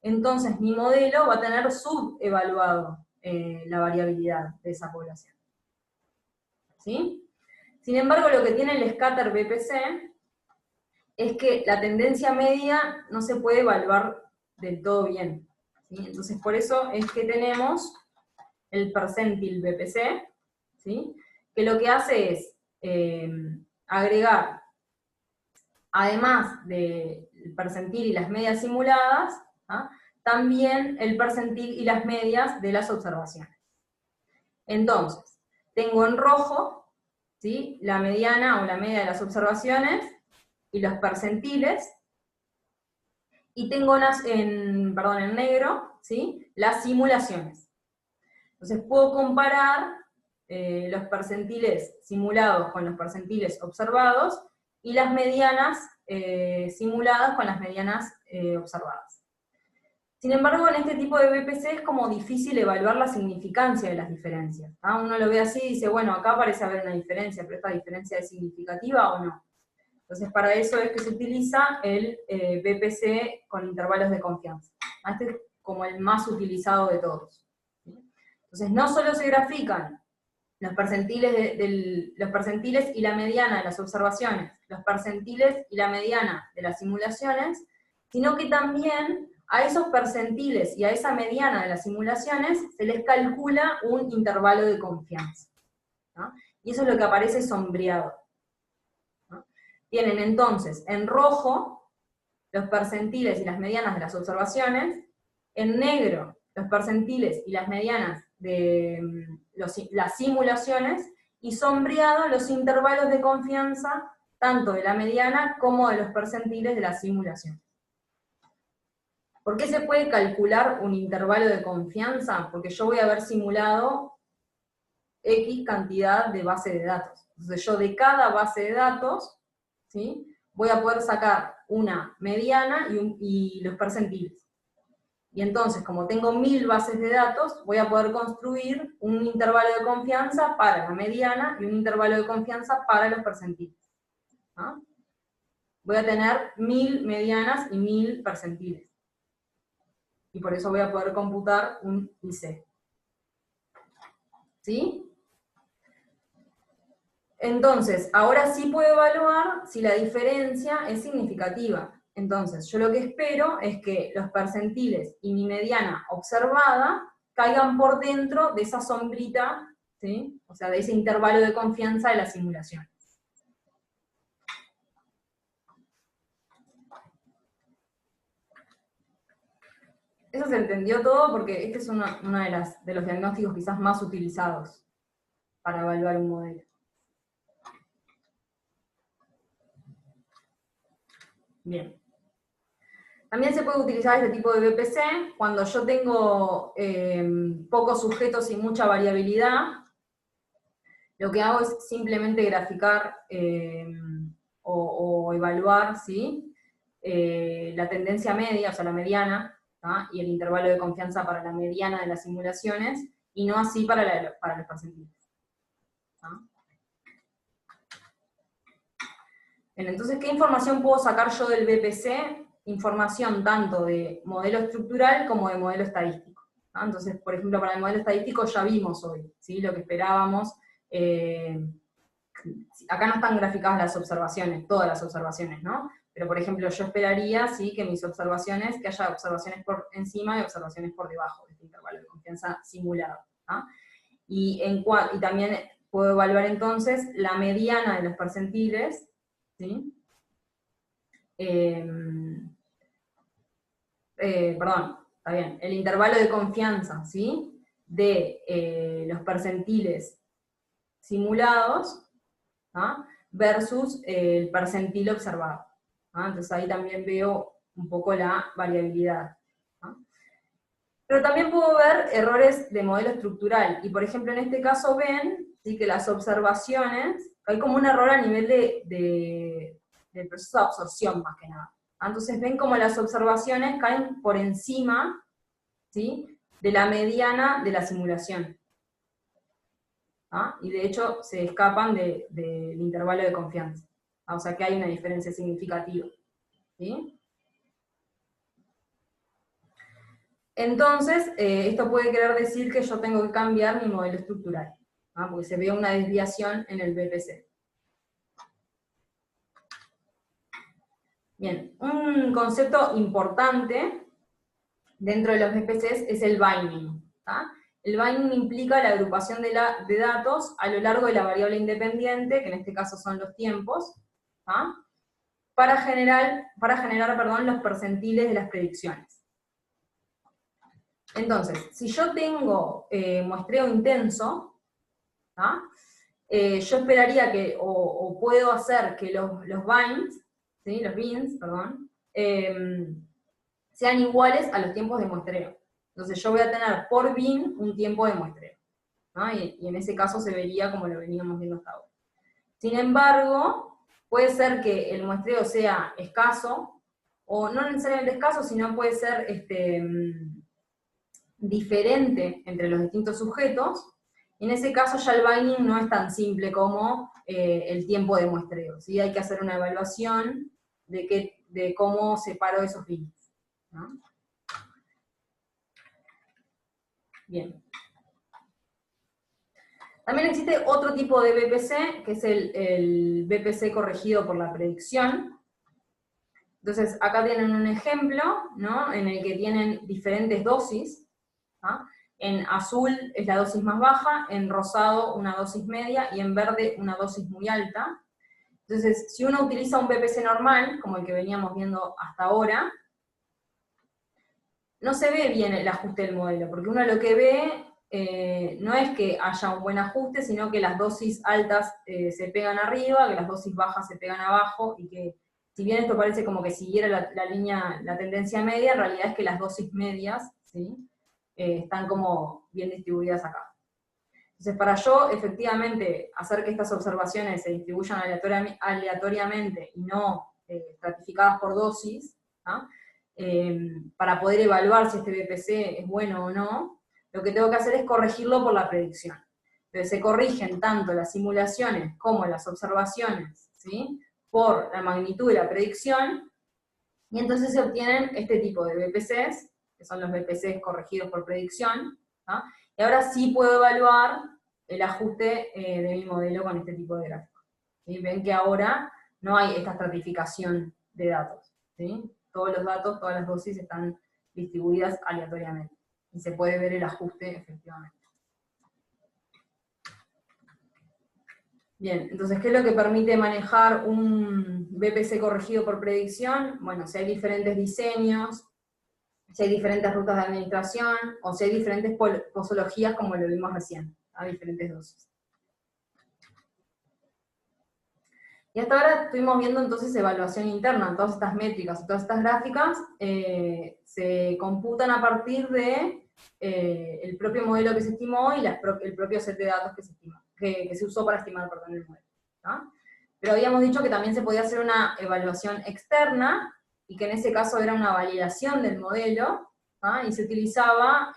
S1: entonces mi modelo va a tener subevaluado la variabilidad de esa población. ¿Sí? Sin embargo, lo que tiene el scatter BPC es que la tendencia media no se puede evaluar del todo bien, ¿sí? Entonces, por eso es que tenemos el percentil BPC, ¿sí? Que lo que hace es agregar, además del percentil y las medias simuladas, también el percentil y las medias de las observaciones. Entonces, tengo en rojo, ¿sí? La mediana o la media de las observaciones y los percentiles, y tengo en negro, ¿sí? Las simulaciones. Entonces puedo comparar los percentiles simulados con los percentiles observados, y las medianas simuladas con las medianas observadas. Sin embargo, en este tipo de BPC es como difícil evaluar la significancia de las diferencias. Uno lo ve así y dice, bueno, acá parece haber una diferencia, pero ¿esta diferencia es significativa o no? Entonces, para eso es que se utiliza el BPC con intervalos de confianza. Este es como el más utilizado de todos. Entonces, no solo se grafican los percentiles, los percentiles y la mediana de las observaciones, los percentiles y la mediana de las simulaciones, sino que también a esos percentiles y a esa mediana de las simulaciones se les calcula un intervalo de confianza, ¿no? Y eso es lo que aparece sombreado, ¿no? Tienen entonces en rojo los percentiles y las medianas de las observaciones, en negro los percentiles y las medianas de las simulaciones, y sombreado los intervalos de confianza tanto de la mediana como de los percentiles de las simulaciones. ¿Por qué se puede calcular un intervalo de confianza? Porque yo voy a haber simulado X cantidad de base de datos. Entonces yo de cada base de datos, ¿sí?, voy a poder sacar una mediana y los percentiles. Y entonces, como tengo 1000 bases de datos, voy a poder construir un intervalo de confianza para la mediana y un intervalo de confianza para los percentiles, ¿no? Voy a tener 1000 medianas y 1000 percentiles. Y por eso voy a poder computar un IC. ¿Sí? Entonces, ahora sí puedo evaluar si la diferencia es significativa. Entonces, yo lo que espero es que los percentiles y mi mediana observada caigan por dentro de esa sombrita, ¿sí?, o sea, de ese intervalo de confianza de la simulación. Eso se entendió todo porque este es uno de los diagnósticos quizás más utilizados para evaluar un modelo. Bien. También se puede utilizar este tipo de BPC cuando yo tengo pocos sujetos y mucha variabilidad. Lo que hago es simplemente graficar o evaluar, ¿sí?, la tendencia media, o sea, la mediana, ¿tá?, y el intervalo de confianza para la mediana de las simulaciones, y no así para los percentiles, ¿tá? Bien, entonces, ¿qué información puedo sacar yo del BPC? Información tanto de modelo estructural como de modelo estadístico, ¿tá? Entonces, por ejemplo, para el modelo estadístico ya vimos hoy, ¿sí?, lo que esperábamos. Acá no están graficadas las observaciones, todas las observaciones, ¿no? Pero, por ejemplo, yo esperaría, sí, que mis observaciones, que haya observaciones por encima y observaciones por debajo de este intervalo de confianza simulado, ¿tá? Y también puedo evaluar entonces la mediana de los percentiles, ¿sí? Perdón, está bien, el intervalo de confianza, ¿sí?, de los percentiles simulados, ¿ah?, versus el percentil observado, ¿ah? Entonces ahí también veo un poco la variabilidad, ¿ah? Pero también puedo ver errores de modelo estructural, y por ejemplo en este caso ven, ¿sí?, que las observaciones, hay como un error a nivel del proceso de absorción más que nada. Entonces ven como las observaciones caen por encima, ¿sí?, de la mediana de la simulación. ¿Ah? Y de hecho se escapan del intervalo de confianza. O sea que hay una diferencia significativa, ¿sí? Entonces, esto puede querer decir que yo tengo que cambiar mi modelo estructural, ¿ah?, porque se ve una desviación en el BPC. Bien, un concepto importante dentro de los BPCs es el binding, ¿tá? El binding implica la agrupación de datos a lo largo de la variable independiente, que en este caso son los tiempos, ¿tá?, para generar los percentiles de las predicciones. Entonces, si yo tengo muestreo intenso, ¿tá?, yo esperaría que, o puedo hacer que los bins, ¿sí?, sean iguales a los tiempos de muestreo. Entonces yo voy a tener por bin un tiempo de muestreo, ¿no? Y en ese caso se vería como lo veníamos viendo hasta ahora. Sin embargo, puede ser que el muestreo sea escaso, o no necesariamente escaso, sino puede ser diferente entre los distintos sujetos. En ese caso ya el binding no es tan simple como el tiempo de muestreo, ¿sí? Hay que hacer una evaluación de cómo separo esos límites, ¿no? Bien. También existe otro tipo de BPC, que es el BPC corregido por la predicción. Entonces, acá tienen un ejemplo, ¿no? En el que tienen diferentes dosis, ¿no? En azul es la dosis más baja, en rosado una dosis media, y en verde una dosis muy alta. Entonces, si uno utiliza un BPC normal, como el que veníamos viendo hasta ahora, no se ve bien el ajuste del modelo, porque uno lo que ve no es que haya un buen ajuste, sino que las dosis altas se pegan arriba, que las dosis bajas se pegan abajo, y que si bien esto parece como que siguiera la tendencia media, en realidad es que las dosis medias, ¿sí? Están como bien distribuidas acá. Entonces, para yo efectivamente hacer que estas observaciones se distribuyan aleatoriamente y no estratificadas por dosis, ¿no? Para poder evaluar si este BPC es bueno o no, lo que tengo que hacer es corregirlo por la predicción. Entonces se corrigen tanto las simulaciones como las observaciones, ¿sí? Por la magnitud de la predicción, y entonces se obtienen este tipo de BPCs, que son los BPCs corregidos por predicción, ¿no? Y ahora sí puedo evaluar el ajuste de mi modelo con este tipo de gráficos. ¿Sí? Ven que ahora no hay esta estratificación de datos, ¿sí? Todos los datos, todas las dosis están distribuidas aleatoriamente, y se puede ver el ajuste efectivamente. Bien, entonces, ¿qué es lo que permite manejar un BPC corregido por predicción? Bueno, si hay diferentes diseños, si hay diferentes rutas de administración, o si hay diferentes posologías, como lo vimos recién, a diferentes dosis. Y hasta ahora estuvimos viendo entonces evaluación interna. Todas estas métricas, todas estas gráficas se computan a partir de el propio modelo que se estimó y el propio set de datos que se usó para estimar, perdón, el modelo, ¿no? Pero habíamos dicho que también se podía hacer una evaluación externa, y que en ese caso era una validación del modelo, ¿no? Y se utilizaban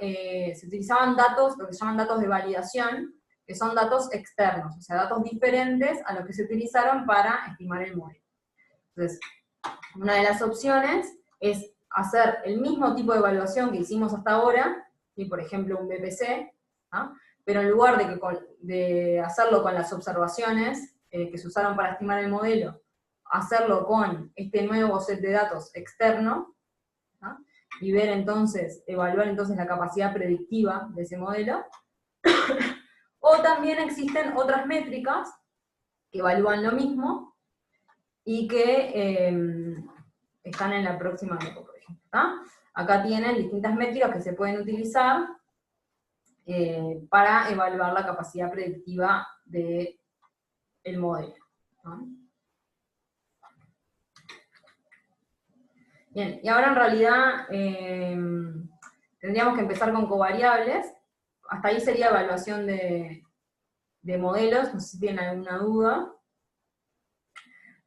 S1: datos, lo que se llaman datos de validación, que son datos externos, o sea, datos diferentes a los que se utilizaron para estimar el modelo. Entonces, una de las opciones es hacer el mismo tipo de evaluación que hicimos hasta ahora, ¿sí? Por ejemplo, un BPC, ¿no? Pero en lugar de hacerlo con las observaciones que se usaron para estimar el modelo, hacerlo con este nuevo set de datos externo, ¿no? Y ver entonces, evaluar entonces la capacidad predictiva de ese modelo. O también existen otras métricas que evalúan lo mismo y que están en la próxima grupo, por ejemplo, ¿no? Acá tienen distintas métricas que se pueden utilizar para evaluar la capacidad predictiva del modelo, ¿no? Bien, y ahora en realidad tendríamos que empezar con covariables. Hasta ahí sería evaluación de modelos, no sé si tienen alguna duda.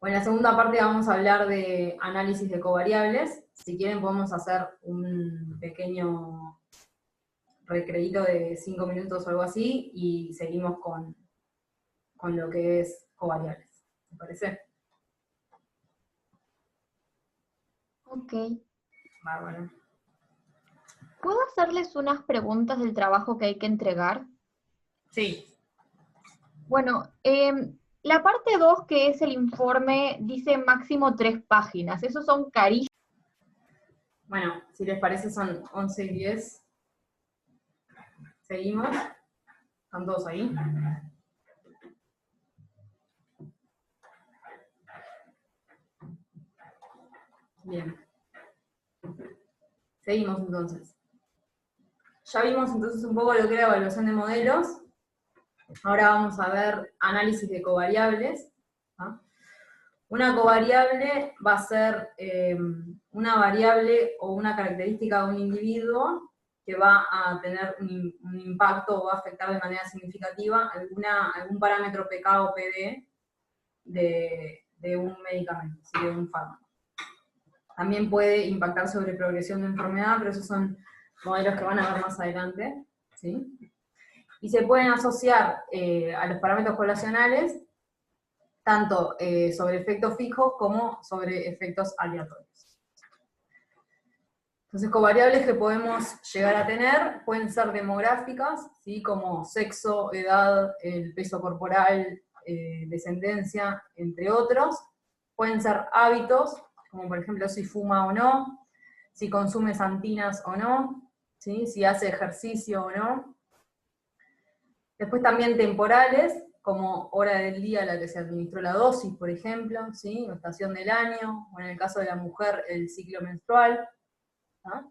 S1: Bueno, en la segunda parte vamos a hablar de análisis de covariables. Si quieren podemos hacer un pequeño recreíto de 5 minutos o algo así, y seguimos con lo que es covariables. ¿Me parece?
S3: Ok.
S1: Bárbaro.
S3: ¿Puedo hacerles unas preguntas del trabajo que hay que entregar?
S1: Sí.
S3: Bueno, la parte 2, que es el informe, dice máximo 3 páginas. Esos son carísimos.
S1: Bueno, si les parece son 11 y 10. Seguimos. Están todos ahí. Bien. Seguimos entonces. Ya vimos entonces un poco lo que era evaluación de modelos. Ahora vamos a ver análisis de covariables, ¿no? Una covariable va a ser una variable o una característica de un individuo que va a tener un impacto o va a afectar de manera significativa algún parámetro PK o PD de un medicamento, ¿sí? De un fármaco. También puede impactar sobre progresión de enfermedad, pero esos son modelos que van a ver más adelante, ¿sí? Y se pueden asociar a los parámetros poblacionales tanto sobre efectos fijos como sobre efectos aleatorios. Entonces, covariables que podemos llegar a tener pueden ser demográficas, ¿sí? Como sexo, edad, el peso corporal, descendencia, entre otros. Pueden ser hábitos, como por ejemplo si fuma o no, si consume santinas o no, ¿sí? Si hace ejercicio o no. Después también temporales, como hora del día a la que se administró la dosis, por ejemplo, ¿sí? O estación del año, o en el caso de la mujer, el ciclo menstrual. ¿Ah?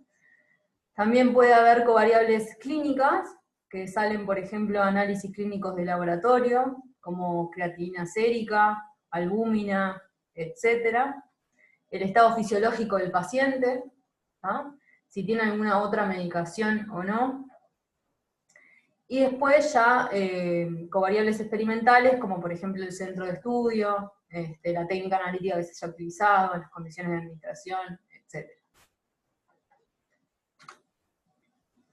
S1: También puede haber covariables clínicas, que salen, por ejemplo, análisis clínicos de laboratorio, como creatinina sérica, albúmina, etc. El estado fisiológico del paciente, ¿ah? Si tiene alguna otra medicación o no. Y después ya covariables experimentales, como por ejemplo el centro de estudio, la técnica analítica que se haya utilizado, las condiciones de administración, etc.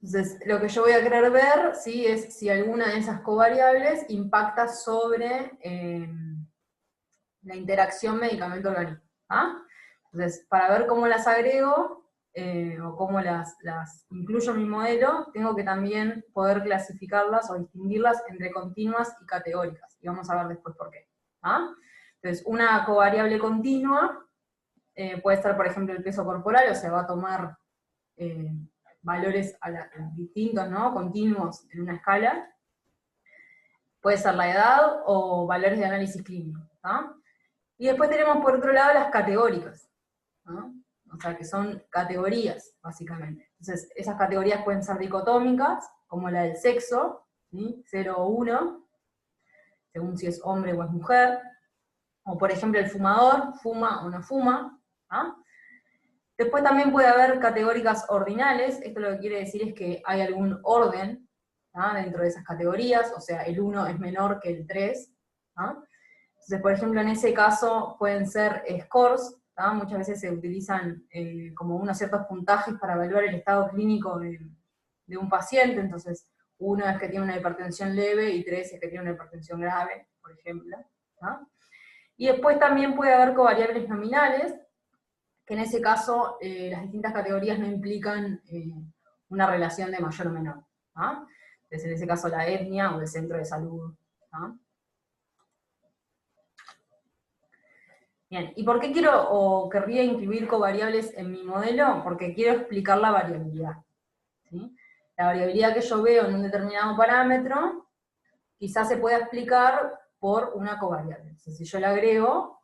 S1: Entonces, lo que yo voy a querer ver, ¿sí? Es si alguna de esas covariables impacta sobre la interacción medicamento-organismo. ¿Ah? Entonces, para ver cómo las agrego, o cómo las incluyo en mi modelo, tengo que también poder clasificarlas o distinguirlas entre continuas y categóricas. Y vamos a ver después por qué. ¿Ah? Entonces, una covariable continua puede ser, por ejemplo, el peso corporal, o sea, va a tomar valores distintos, ¿no? Continuos en una escala. Puede ser la edad o valores de análisis clínico. ¿Ah? Y después tenemos por otro lado las categóricas, ¿no? O sea, que son categorías, básicamente. Entonces, esas categorías pueden ser dicotómicas, como la del sexo, ¿sí? 0 o 1, según si es hombre o es mujer. O por ejemplo, el fumador, fuma o no fuma. ¿Ah? Después también puede haber categóricas ordinales. Esto lo que quiere decir es que hay algún orden, ¿ah? Dentro de esas categorías, o sea, el 1 es menor que el 3. ¿Ah? Entonces, por ejemplo, en ese caso pueden ser scores, ¿tá? Muchas veces se utilizan como unos ciertos puntajes para evaluar el estado clínico de un paciente. Entonces, 1 es que tiene una hipertensión leve y 3 es que tiene una hipertensión grave, por ejemplo. ¿Tá? Y después también puede haber covariables nominales, que en ese caso las distintas categorías no implican una relación de mayor o menor. ¿Tá? Entonces, en ese caso la etnia o el centro de salud. ¿Tá? Bien, ¿y por qué quiero o querría incluir covariables en mi modelo? Porque quiero explicar la variabilidad. ¿Sí? La variabilidad que yo veo en un determinado parámetro, quizás se pueda explicar por una covariable. Entonces, si yo la agrego,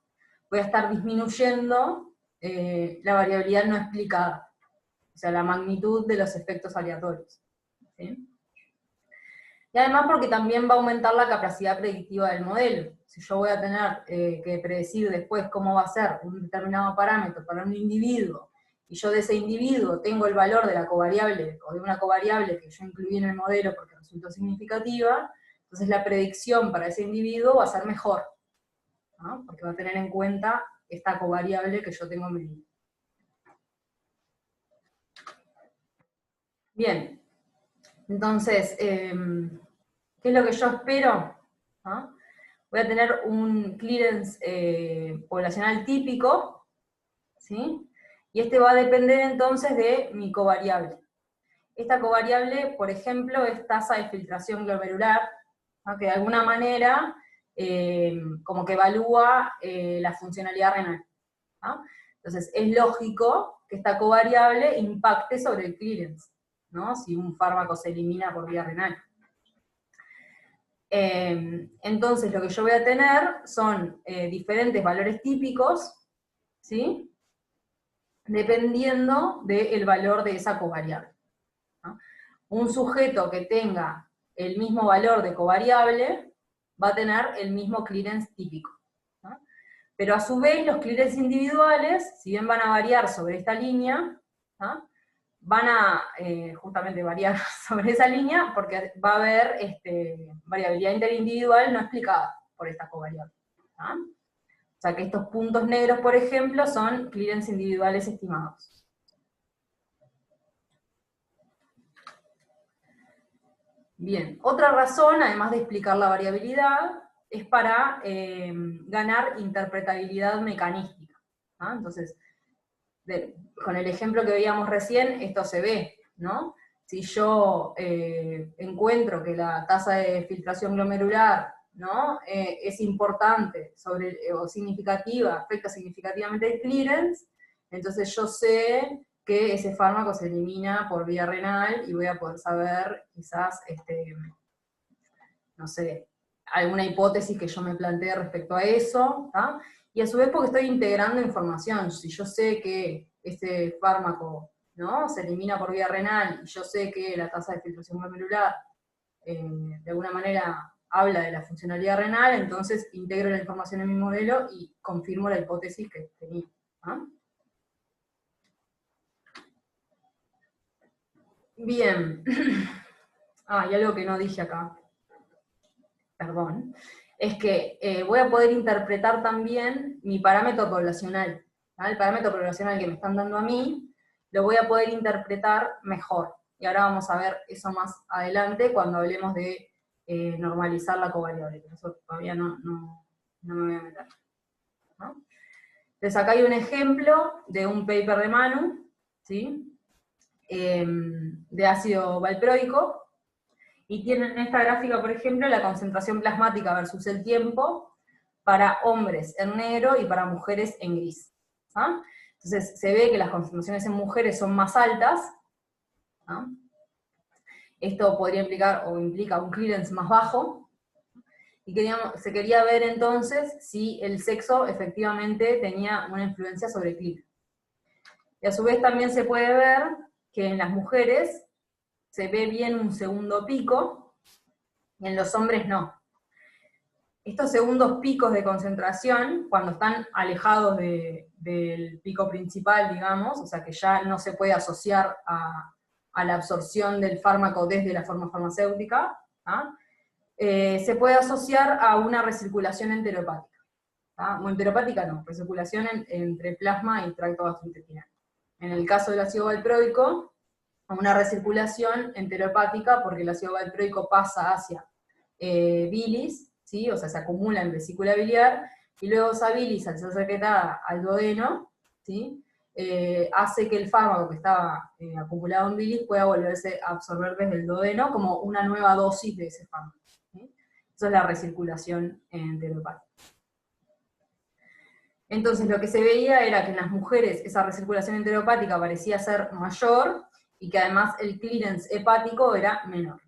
S1: voy a estar disminuyendo la variabilidad no explicada, o sea, la magnitud de los efectos aleatorios. ¿Sí? Y además porque también va a aumentar la capacidad predictiva del modelo. Si yo voy a tener que predecir después cómo va a ser un determinado parámetro para un individuo, y yo de ese individuo tengo el valor de la covariable, o de una covariable que yo incluí en el modelo porque resultó significativa, entonces la predicción para ese individuo va a ser mejor, ¿no? Porque va a tener en cuenta esta covariable que yo tengo medida. Bien, entonces, ¿qué es lo que yo espero? ¿Ah? Voy a tener un clearance poblacional típico, ¿sí? Y este va a depender entonces de mi covariable. Esta covariable, por ejemplo, es tasa de filtración glomerular, ¿no? Que de alguna manera como que evalúa la funcionalidad renal. ¿No? Entonces, es lógico que esta covariable impacte sobre el clearance, ¿no? Si un fármaco se elimina por vía renal. Entonces, lo que yo voy a tener son diferentes valores típicos, ¿sí? Dependiendo del valor de esa covariable, ¿no? Un sujeto que tenga el mismo valor de covariable va a tener el mismo clearance típico, ¿no? Pero a su vez los clearance individuales, si bien van a variar sobre esta línea, ¿no? van a justamente variar sobre esa línea, porque va a haber variabilidad interindividual no explicada por esta covariable. ¿Ah? O sea que estos puntos negros, por ejemplo, son clearance individuales estimados. Bien, otra razón, además de explicar la variabilidad, es para ganar interpretabilidad mecanística. ¿Ah? Entonces, con el ejemplo que veíamos recién, esto se ve, ¿no? Si yo encuentro que la tasa de filtración glomerular, ¿no? Es importante o significativa, afecta significativamente el clearance, entonces yo sé que ese fármaco se elimina por vía renal y voy a poder saber quizás, no sé, alguna hipótesis que yo me plantee respecto a eso, ¿tá? Y a su vez porque estoy integrando información. Si yo sé que ese fármaco, ¿no? Se elimina por vía renal, y yo sé que la tasa de filtración glomerular de alguna manera habla de la funcionalidad renal, entonces integro la información en mi modelo y confirmo la hipótesis que tenía. ¿Ah? Bien. Y algo que no dije acá, perdón, es que voy a poder interpretar también mi parámetro poblacional. ¿Vale? El parámetro poblacional que me están dando a mí, lo voy a poder interpretar mejor. Y ahora vamos a ver eso más adelante cuando hablemos de normalizar la covariable, que eso todavía no me voy a meter. ¿No? Entonces acá hay un ejemplo de un paper de Manu, ¿sí? De ácido valproico, y tienen en esta gráfica, por ejemplo, la concentración plasmática versus el tiempo para hombres en negro y para mujeres en gris. ¿Ah? Entonces se ve que las concentraciones en mujeres son más altas. ¿Ah? Esto podría implicar, o implica, un clearance más bajo. Y se quería ver entonces si el sexo efectivamente tenía una influencia sobre el clearance. Y a su vez también se puede ver que en las mujeres se ve bien un segundo pico, y en los hombres no. Estos segundos picos de concentración, cuando están alejados del pico principal, digamos, o sea que ya no se puede asociar a la absorción del fármaco desde la forma farmacéutica, se puede asociar a una recirculación enteropática. O enteropática no, recirculación entre plasma y tracto gastrointestinal. En el caso del ácido valproico, a una recirculación enteropática, porque el ácido valproico pasa hacia bilis, ¿sí? O sea, se acumula en vesícula biliar, y luego esa bilis, al ser secretada al duodeno, ¿sí? Hace que el fármaco que estaba acumulado en bilis pueda volverse a absorber desde el duodeno como una nueva dosis de ese fármaco. ¿Sí? Eso es la recirculación enteropática. Entonces lo que se veía era que en las mujeres esa recirculación enteropática parecía ser mayor, y que además el clearance hepático era menor.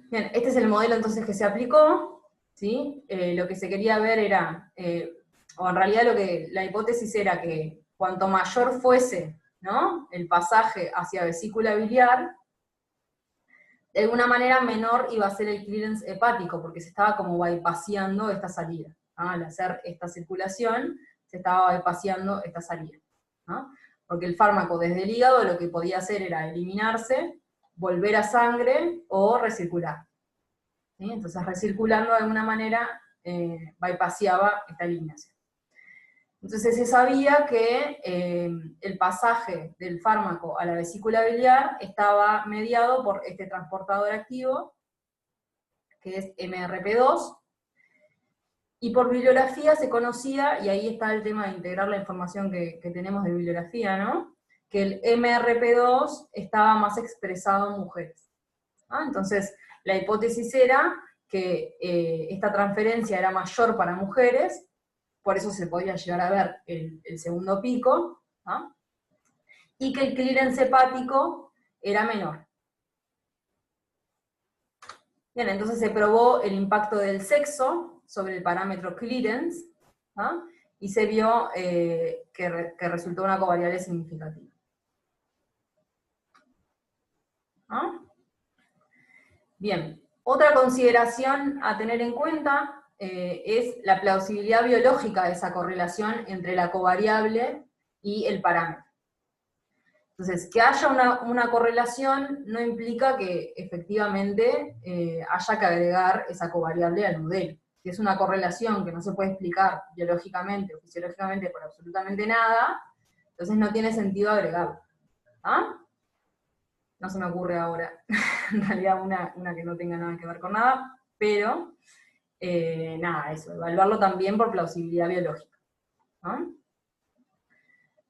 S1: Bien, este es el modelo entonces que se aplicó, ¿sí? Lo que se quería ver era, o en realidad la hipótesis era que cuanto mayor fuese, ¿no? El pasaje hacia vesícula biliar, de alguna manera menor iba a ser el clearance hepático, porque se estaba como bypaseando esta salida. ¿No? Al hacer esta circulación, se estaba bypaseando esta salida. ¿No? Porque el fármaco desde el hígado lo que podía hacer era eliminarse, volver a sangre o recircular. ¿Sí? Entonces recirculando de alguna manera bypaseaba esta eliminación. Entonces se sabía que el pasaje del fármaco a la vesícula biliar estaba mediado por este transportador activo, que es MRP2, y por bibliografía se conocía, y ahí está el tema de integrar la información que tenemos de bibliografía, ¿no? Que el MRP2 estaba más expresado en mujeres. ¿Ah? Entonces, la hipótesis era que esta transferencia era mayor para mujeres, por eso se podía llegar a ver el segundo pico, ¿no? Y que el clearance hepático era menor. Bien, entonces se probó el impacto del sexo sobre el parámetro clearance, ¿no? Y se vio que resultó una covariable significativa. ¿No? Bien, otra consideración a tener en cuenta es la plausibilidad biológica de esa correlación entre la covariable y el parámetro. Entonces, que haya una correlación no implica que efectivamente haya que agregar esa covariable al modelo. Si es una correlación que no se puede explicar biológicamente o fisiológicamente por absolutamente nada, entonces no tiene sentido agregarla. ¿Ah? No se me ocurre ahora, en realidad una que no tenga nada que ver con nada, pero nada, eso, evaluarlo también por plausibilidad biológica. ¿No?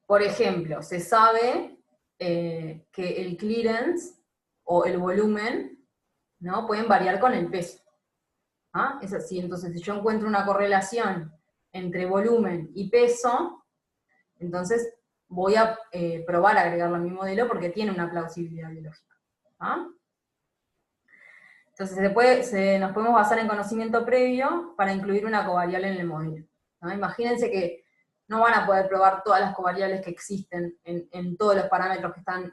S1: Por ejemplo, se sabe que el clearance o el volumen, ¿no?, pueden variar con el peso. ¿Ah? Es así, entonces si yo encuentro una correlación entre volumen y peso, entonces voy a probar a agregarlo a mi modelo porque tiene una plausibilidad biológica. ¿Ah? Entonces nos podemos basar en conocimiento previo para incluir una covariable en el modelo. ¿No? Imagínense que no van a poder probar todas las covariables que existen en todos los parámetros que están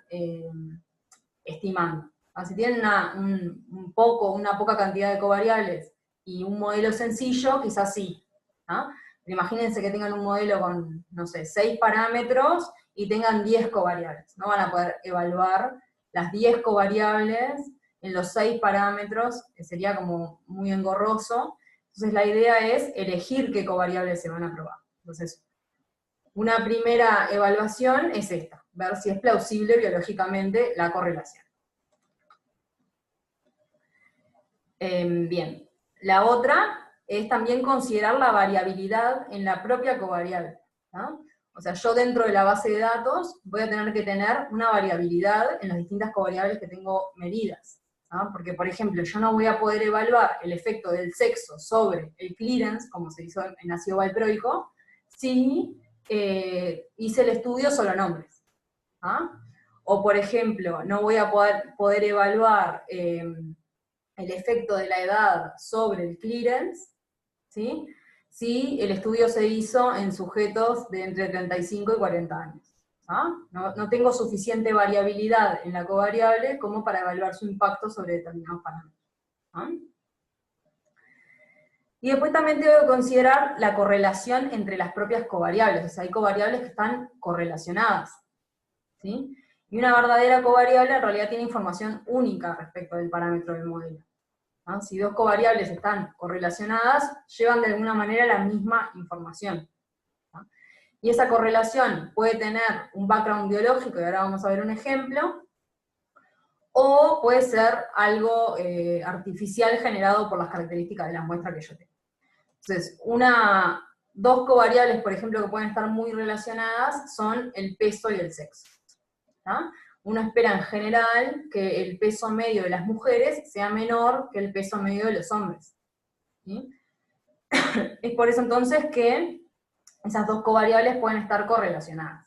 S1: estimando. Si tienen una poca cantidad de covariables y un modelo sencillo, quizás sí. ¿No? Pero imagínense que tengan un modelo con, no sé, 6 parámetros y tengan 10 covariables. No van a poder evaluar las 10 covariables en los 6 parámetros, que sería como muy engorroso. Entonces la idea es elegir qué covariables se van a probar. Entonces, una primera evaluación es esta, ver si es plausible biológicamente la correlación. Bien, la otra es también considerar la variabilidad en la propia covariable, ¿no? O sea, yo dentro de la base de datos voy a tener que tener una variabilidad en las distintas covariables que tengo medidas, ¿no? Porque, por ejemplo, yo no voy a poder evaluar el efecto del sexo sobre el clearance, como se hizo en ácido valproico, si hice el estudio solo en hombres. ¿Ah? O, por ejemplo, no voy a poder evaluar el efecto de la edad sobre el clearance, ¿sí?, si el estudio se hizo en sujetos de entre 35 y 40 años. ¿Ah? No tengo suficiente variabilidad en la covariable como para evaluar su impacto sobre determinados parámetros. ¿Ah? Y después también tengo que considerar la correlación entre las propias covariables. O sea, hay covariables que están correlacionadas, ¿sí? Y una verdadera covariable en realidad tiene información única respecto del parámetro del modelo. ¿No? Si dos covariables están correlacionadas, llevan de alguna manera la misma información. ¿No? Y esa correlación puede tener un background biológico, y ahora vamos a ver un ejemplo, o puede ser algo artificial generado por las características de la muestra que yo tengo. Entonces, dos covariables, por ejemplo, que pueden estar muy relacionadas son el peso y el sexo. ¿No? Uno espera en general que el peso medio de las mujeres sea menor que el peso medio de los hombres. ¿Sí? Es por eso entonces que esas dos covariables pueden estar correlacionadas.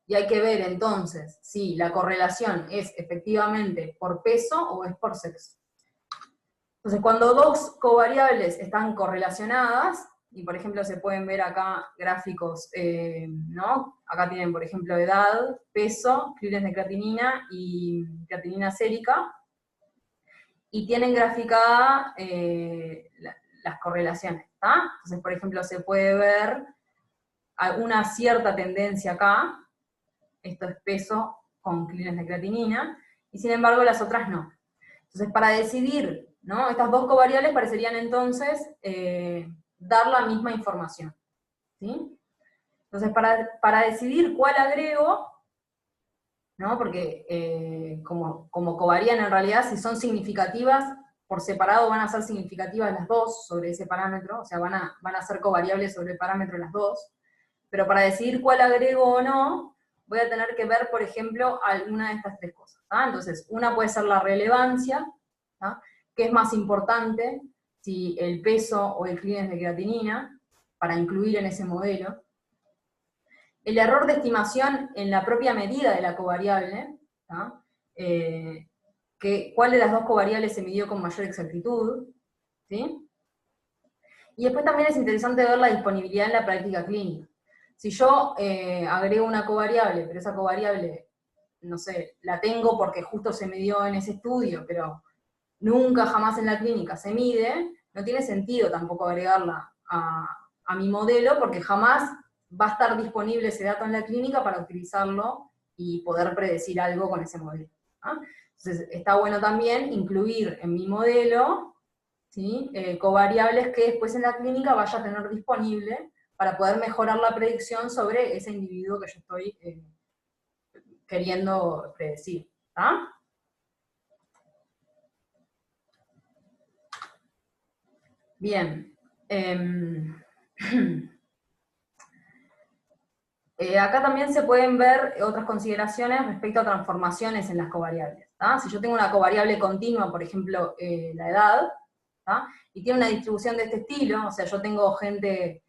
S1: Y hay que ver entonces si la correlación es efectivamente por peso o es por sexo. Entonces, cuando dos covariables están correlacionadas, y por ejemplo se pueden ver acá gráficos, ¿no? Acá tienen, por ejemplo, edad, peso, clearance de creatinina y creatinina sérica, y tienen graficada las correlaciones, ¿tá? Entonces, por ejemplo, se puede ver una cierta tendencia acá, esto es peso con clearance de creatinina, y sin embargo las otras no. Entonces, para decidir, ¿no?, estas dos covariables parecerían entonces dar la misma información, ¿sí? Entonces, para decidir cuál agrego, ¿no?, porque como covarían en realidad, si son significativas, por separado van a ser significativas las dos sobre ese parámetro, o sea, van a ser covariables sobre el parámetro las dos, pero para decidir cuál agrego o no, voy a tener que ver, por ejemplo, alguna de estas tres cosas. ¿Ah? Entonces, una puede ser la relevancia, ¿ah?, que es más importante, si el peso o el clearance de creatinina, para incluir en ese modelo. El error de estimación en la propia medida de la covariable, ¿ah?, cuál de las dos covariables se midió con mayor exactitud, ¿sí? Y después también es interesante ver la disponibilidad en la práctica clínica. Si yo agrego una covariable, pero esa covariable, no sé, la tengo porque justo se midió en ese estudio, pero nunca jamás en la clínica se mide, no tiene sentido tampoco agregarla a mi modelo, porque jamás va a estar disponible ese dato en la clínica para utilizarlo y poder predecir algo con ese modelo. Entonces, está bueno también incluir en mi modelo, ¿sí?, covariables que después en la clínica vaya a tener disponible para poder mejorar la predicción sobre ese individuo que yo estoy queriendo predecir. Bien. Acá también se pueden ver otras consideraciones respecto a transformaciones en las covariables. Si yo tengo una covariable continua, por ejemplo, la edad, y tiene una distribución de este estilo, o sea, yo tengo gente,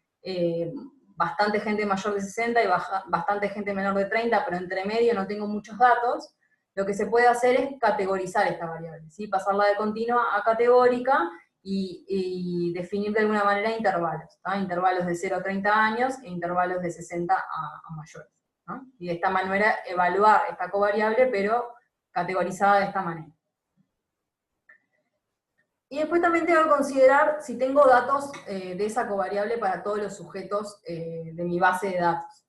S1: bastante gente mayor de 60 y bastante gente menor de 30, pero entre medio no tengo muchos datos, lo que se puede hacer es categorizar esta variable, ¿sí? Pasarla de continua a categórica, y definir de alguna manera intervalos, intervalos de 0 a 30 años e intervalos de 60 a mayores. Y de esta manera evaluar esta covariable, pero categorizada de esta manera. Y después también tengo que considerar si tengo datos de esa covariable para todos los sujetos de mi base de datos.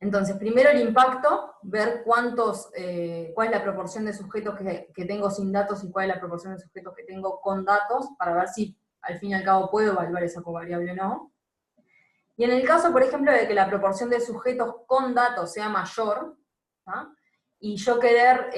S1: Entonces, primero el impacto, ver cuál es la proporción de sujetos que tengo sin datos y cuál es la proporción de sujetos que tengo con datos, para ver si al fin y al cabo puedo evaluar esa covariable o no. Y en el caso, por ejemplo, de que la proporción de sujetos con datos sea mayor, y yo querer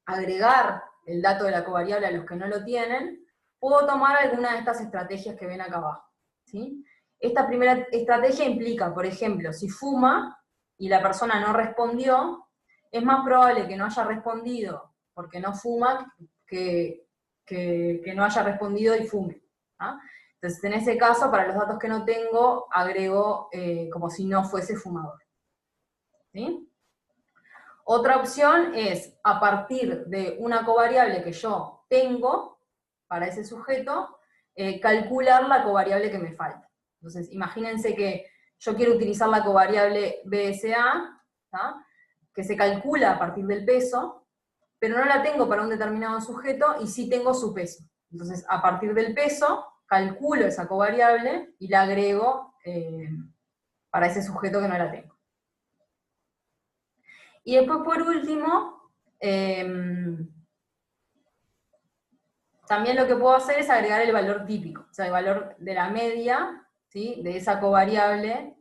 S1: agregar el dato de la covariable a los que no lo tienen, puedo tomar alguna de estas estrategias que ven acá abajo, ¿sí? Esta primera estrategia implica, por ejemplo, si fuma y la persona no respondió, es más probable que no haya respondido porque no fuma que no haya respondido y fume. Entonces, en ese caso, para los datos que no tengo, agrego como si no fuese fumador. ¿Sí? Otra opción es, a partir de una covariable que yo tengo para ese sujeto, calcular la covariable que me falta. Entonces, imagínense que yo quiero utilizar la covariable BSA, que se calcula a partir del peso, pero no la tengo para un determinado sujeto y sí tengo su peso. Entonces, a partir del peso, calculo esa covariable y la agrego para ese sujeto que no la tengo. Y después, por último, también lo que puedo hacer es agregar el valor típico, o sea, el valor de la media, ¿sí?, de esa covariable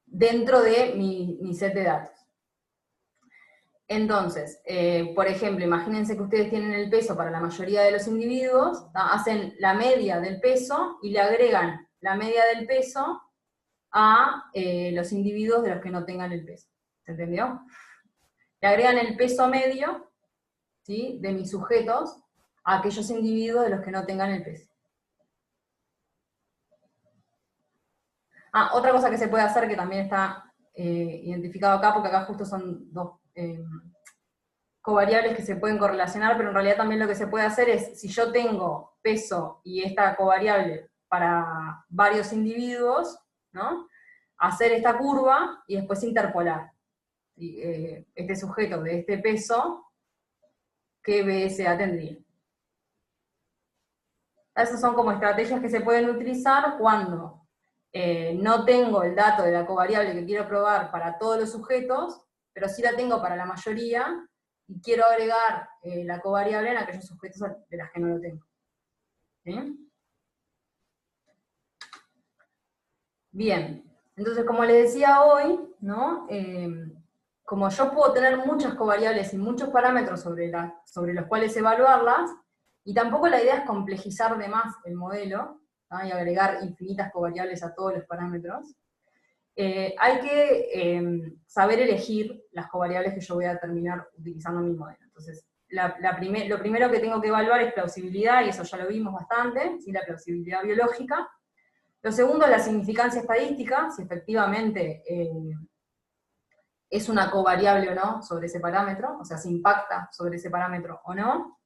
S1: dentro de mi set de datos. Entonces, por ejemplo, imagínense que ustedes tienen el peso para la mayoría de los individuos, hacen la media del peso y le agregan la media del peso a los individuos de los que no tengan el peso. ¿Se entendió? Le agregan el peso medio, ¿sí?, de mis sujetos a aquellos individuos de los que no tengan el peso. Otra cosa que se puede hacer, que también está identificado acá, porque acá justo son dos covariables que se pueden correlacionar, pero en realidad también lo que se puede hacer es, si yo tengo peso y esta covariable para varios individuos, ¿no?, hacer esta curva y después interpolar este sujeto de este peso, ¿qué BSA tendría? Esas son como estrategias que se pueden utilizar cuando no tengo el dato de la covariable que quiero probar para todos los sujetos, pero sí la tengo para la mayoría, y quiero agregar la covariable en aquellos sujetos de las que no lo tengo. ¿Sí? Bien, entonces como les decía hoy, ¿no?, como yo puedo tener muchas covariables y muchos parámetros sobre los cuales evaluarlas, y tampoco la idea es complejizar de más el modelo, y agregar infinitas covariables a todos los parámetros, hay que saber elegir las covariables que yo voy a terminar utilizando en mi modelo. Entonces, lo primero que tengo que evaluar es plausibilidad, y eso ya lo vimos bastante, ¿sí?, la plausibilidad biológica. Lo segundo es la significancia estadística, si efectivamente es una covariable o no sobre ese parámetro, o sea, si impacta sobre ese parámetro o no.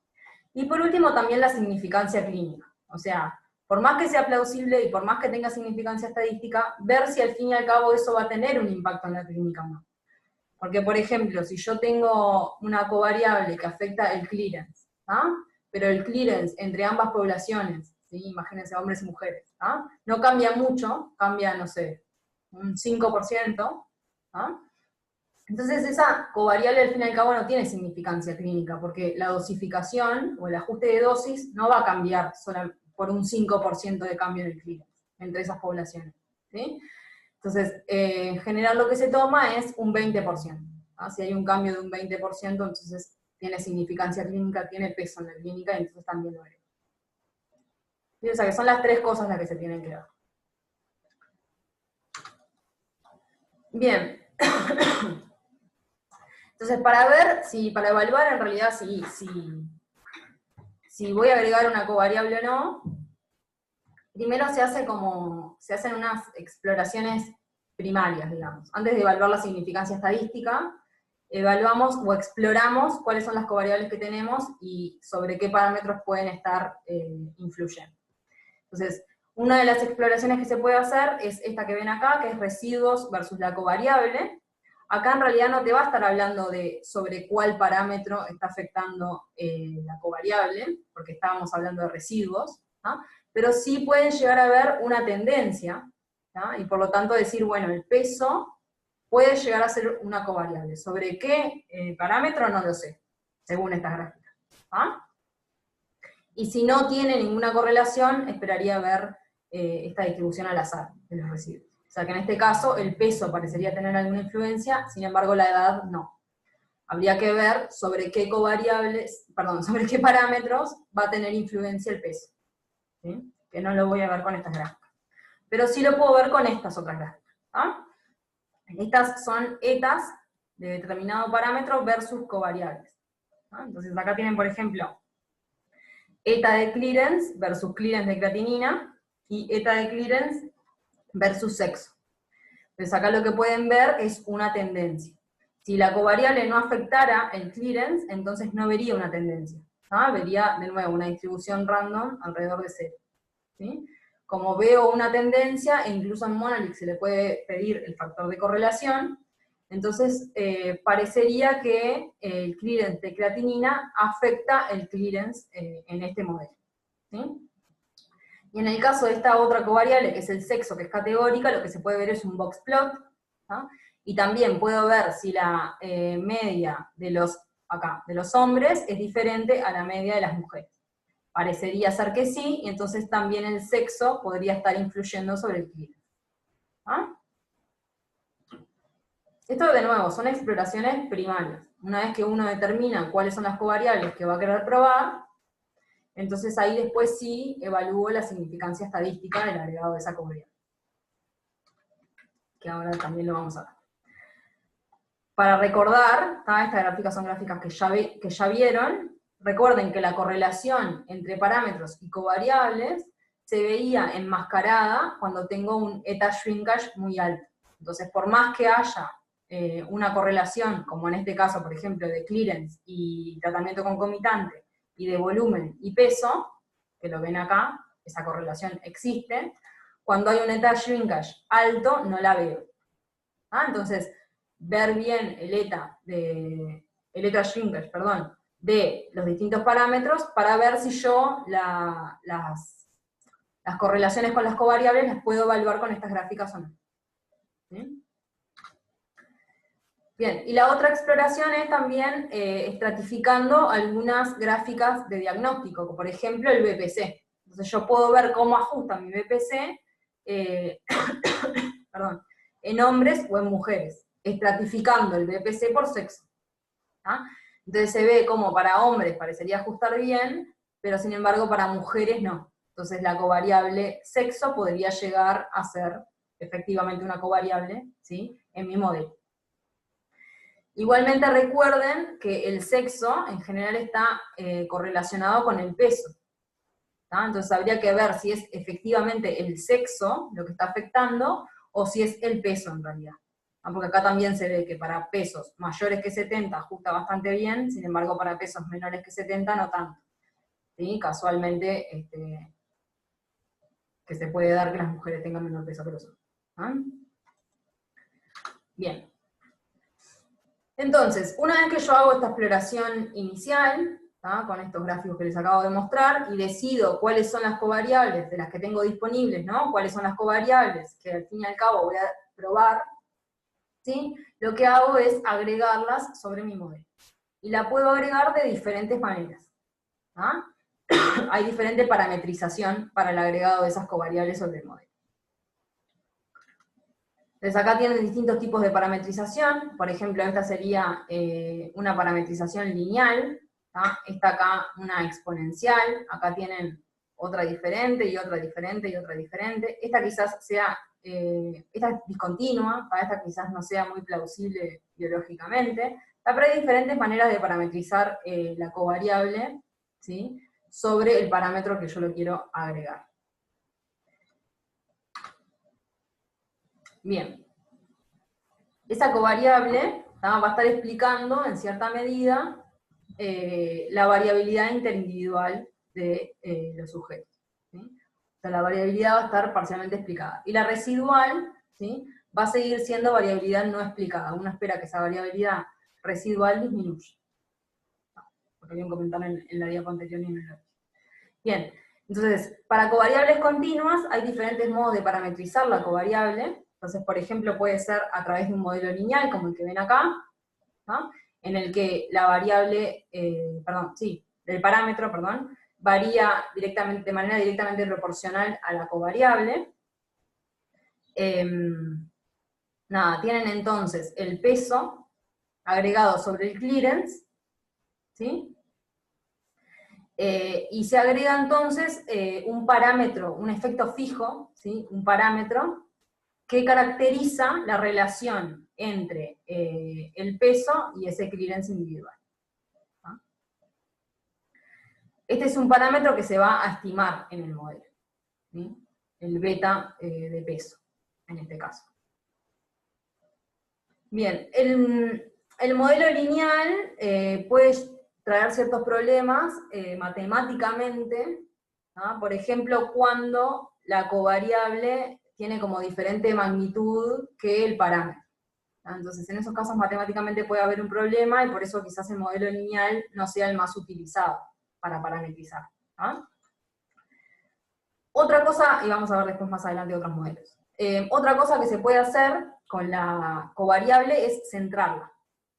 S1: Y por último, también la significancia clínica, o sea, por más que sea plausible y por más que tenga significancia estadística, ver si al fin y al cabo eso va a tener un impacto en la clínica o no. Porque, por ejemplo, si yo tengo una covariable que afecta el clearance, pero el clearance entre ambas poblaciones, ¿sí? Imagínense hombres y mujeres, ¿ah? No cambia mucho, cambia, no sé, un 5%, ¿ah? Entonces esa covariable al fin y al cabo no tiene significancia clínica, porque la dosificación o el ajuste de dosis no va a cambiar solo por un 5% de cambio en el clearance entre esas poblaciones, ¿sí? Entonces, en general lo que se toma es un 20%. ¿Ah? Si hay un cambio de un 20%, entonces tiene significancia clínica, tiene peso en la clínica, y entonces también lo agrega. O sea que son las tres cosas las que se tienen que dar. Bien. Entonces, para evaluar en realidad si voy a agregar una covariable o no, primero se hacen unas exploraciones primarias, digamos. Antes de evaluar la significancia estadística, evaluamos o exploramos cuáles son las covariables que tenemos y sobre qué parámetros pueden estar influyendo. Entonces, una de las exploraciones que se puede hacer es esta que ven acá, que es residuos versus la covariable. Acá en realidad no te va a estar hablando sobre cuál parámetro está afectando la covariable, porque estábamos hablando de residuos, ¿no? Pero sí pueden llegar a haber una tendencia, ¿no? Y por lo tanto decir, bueno, el peso puede llegar a ser una covariable. ¿Sobre qué parámetro? No lo sé, según estas gráficas. ¿Ah? Y si no tiene ninguna correlación, esperaría ver esta distribución al azar de los residuos. O sea que en este caso el peso parecería tener alguna influencia, sin embargo la edad no. Habría que ver sobre qué sobre qué parámetros va a tener influencia el peso. ¿Sí? Que no lo voy a ver con estas gráficas. Pero sí lo puedo ver con estas otras gráficas. ¿Ah? Estas son etas de determinado parámetro versus covariables. ¿Ah? Entonces acá tienen, por ejemplo, eta de clearance versus clearance de creatinina, y eta de clearance versus sexo. Entonces acá lo que pueden ver es una tendencia. Si la covariable no afectara el clearance, entonces no vería una tendencia. ¿Ah? Vería, de nuevo, una distribución random alrededor de 0. ¿Sí? Como veo una tendencia, e incluso en Monolix se le puede pedir el factor de correlación, entonces parecería que el clearance de creatinina afecta el clearance en este modelo. ¿Sí? Y en el caso de esta otra covariable, que es el sexo, que es categórica, lo que se puede ver es un box plot, ¿no? Y también puedo ver si la media de los hombres es diferente a la media de las mujeres. Parecería ser que sí, y entonces también el sexo podría estar influyendo sobre el clearance. ¿Ah? Esto, de nuevo, son exploraciones primarias. Una vez que uno determina cuáles son las covariables que va a querer probar, entonces ahí después sí evalúo la significancia estadística del agregado de esa covariable. Que ahora también lo vamos a ver. Para recordar, estas gráficas son gráficas que ya vieron. Recuerden que la correlación entre parámetros y covariables se veía enmascarada cuando tengo un eta shrinkage muy alto. Entonces, por más que haya una correlación, como en este caso, por ejemplo, de clearance y tratamiento concomitante, y de volumen y peso, que lo ven acá, esa correlación existe, cuando hay un eta shrinkage alto, no la veo. ¿Ah? Entonces, ver bien el eta shrinkage, de los distintos parámetros para ver si yo las correlaciones con las covariables las puedo evaluar con estas gráficas o no. ¿Sí? Bien, y la otra exploración es también estratificando algunas gráficas de diagnóstico, como por ejemplo el BPC. Entonces yo puedo ver cómo ajusta mi BPC en hombres o en mujeres, estratificando el BPC por sexo. ¿Ah? Entonces se ve como para hombres parecería ajustar bien, pero sin embargo para mujeres no. Entonces la covariable sexo podría llegar a ser efectivamente una covariable, ¿sí?, en mi modelo. Igualmente recuerden que el sexo en general está correlacionado con el peso. ¿Ah? Entonces habría que ver si es efectivamente el sexo lo que está afectando, o si es el peso en realidad. Porque acá también se ve que para pesos mayores que 70 ajusta bastante bien, sin embargo para pesos menores que 70 no tanto. ¿Sí? Casualmente, que se puede dar que las mujeres tengan menor peso que los hombres. ¿Ah? Bien. Entonces, una vez que yo hago esta exploración inicial, ¿tá? Con estos gráficos que les acabo de mostrar, y decido cuáles son las covariables de las que tengo disponibles, ¿no? Cuáles son las covariables que al fin y al cabo voy a probar, ¿sí? Lo que hago es agregarlas sobre mi modelo. Y la puedo agregar de diferentes maneras, ¿tá? Hay diferente parametrización para el agregado de esas covariables sobre el modelo. Entonces acá tienen distintos tipos de parametrización. Por ejemplo, esta sería una parametrización lineal, ¿tá? Esta acá una exponencial, acá tienen otra diferente, y otra diferente, y otra diferente. Esta quizás sea, esta es discontinua, para esta quizás no sea muy plausible biológicamente, pero hay diferentes maneras de parametrizar la covariable, ¿sí? Sobre el parámetro que yo lo quiero agregar. Bien. Esa covariable, ¿tá? Va a estar explicando, en cierta medida, la variabilidad interindividual de los sujetos, ¿sí? O sea, la variabilidad va a estar parcialmente explicada. Y la residual, ¿sí? Va a seguir siendo variabilidad no explicada. Uno espera que esa variabilidad residual disminuya. Porque había un comentario en la diapo anterior y en el otro. Bien, entonces, para covariables continuas hay diferentes modos de parametrizar la covariable. Entonces, por ejemplo, puede ser a través de un modelo lineal, como el que ven acá, ¿no? En el que la variable, el parámetro, varía directamente, de manera directamente proporcional a la covariable. Tienen entonces el peso agregado sobre el clearance, ¿sí? Y se agrega entonces un parámetro, un efecto fijo, ¿sí? Un parámetro que caracteriza la relación entre el peso y ese clearance individual. ¿Ah? Este es un parámetro que se va a estimar en el modelo, ¿sí? El beta de peso, en este caso. Bien, el modelo lineal puede traer ciertos problemas matemáticamente, ¿no? Por ejemplo, cuando la covariable tiene como diferente magnitud que el parámetro. Entonces, en esos casos matemáticamente puede haber un problema, y por eso quizás el modelo lineal no sea el más utilizado para parametrizar, ¿no? Otra cosa, y vamos a ver después más adelante otros modelos, otra cosa que se puede hacer con la covariable es centrarla,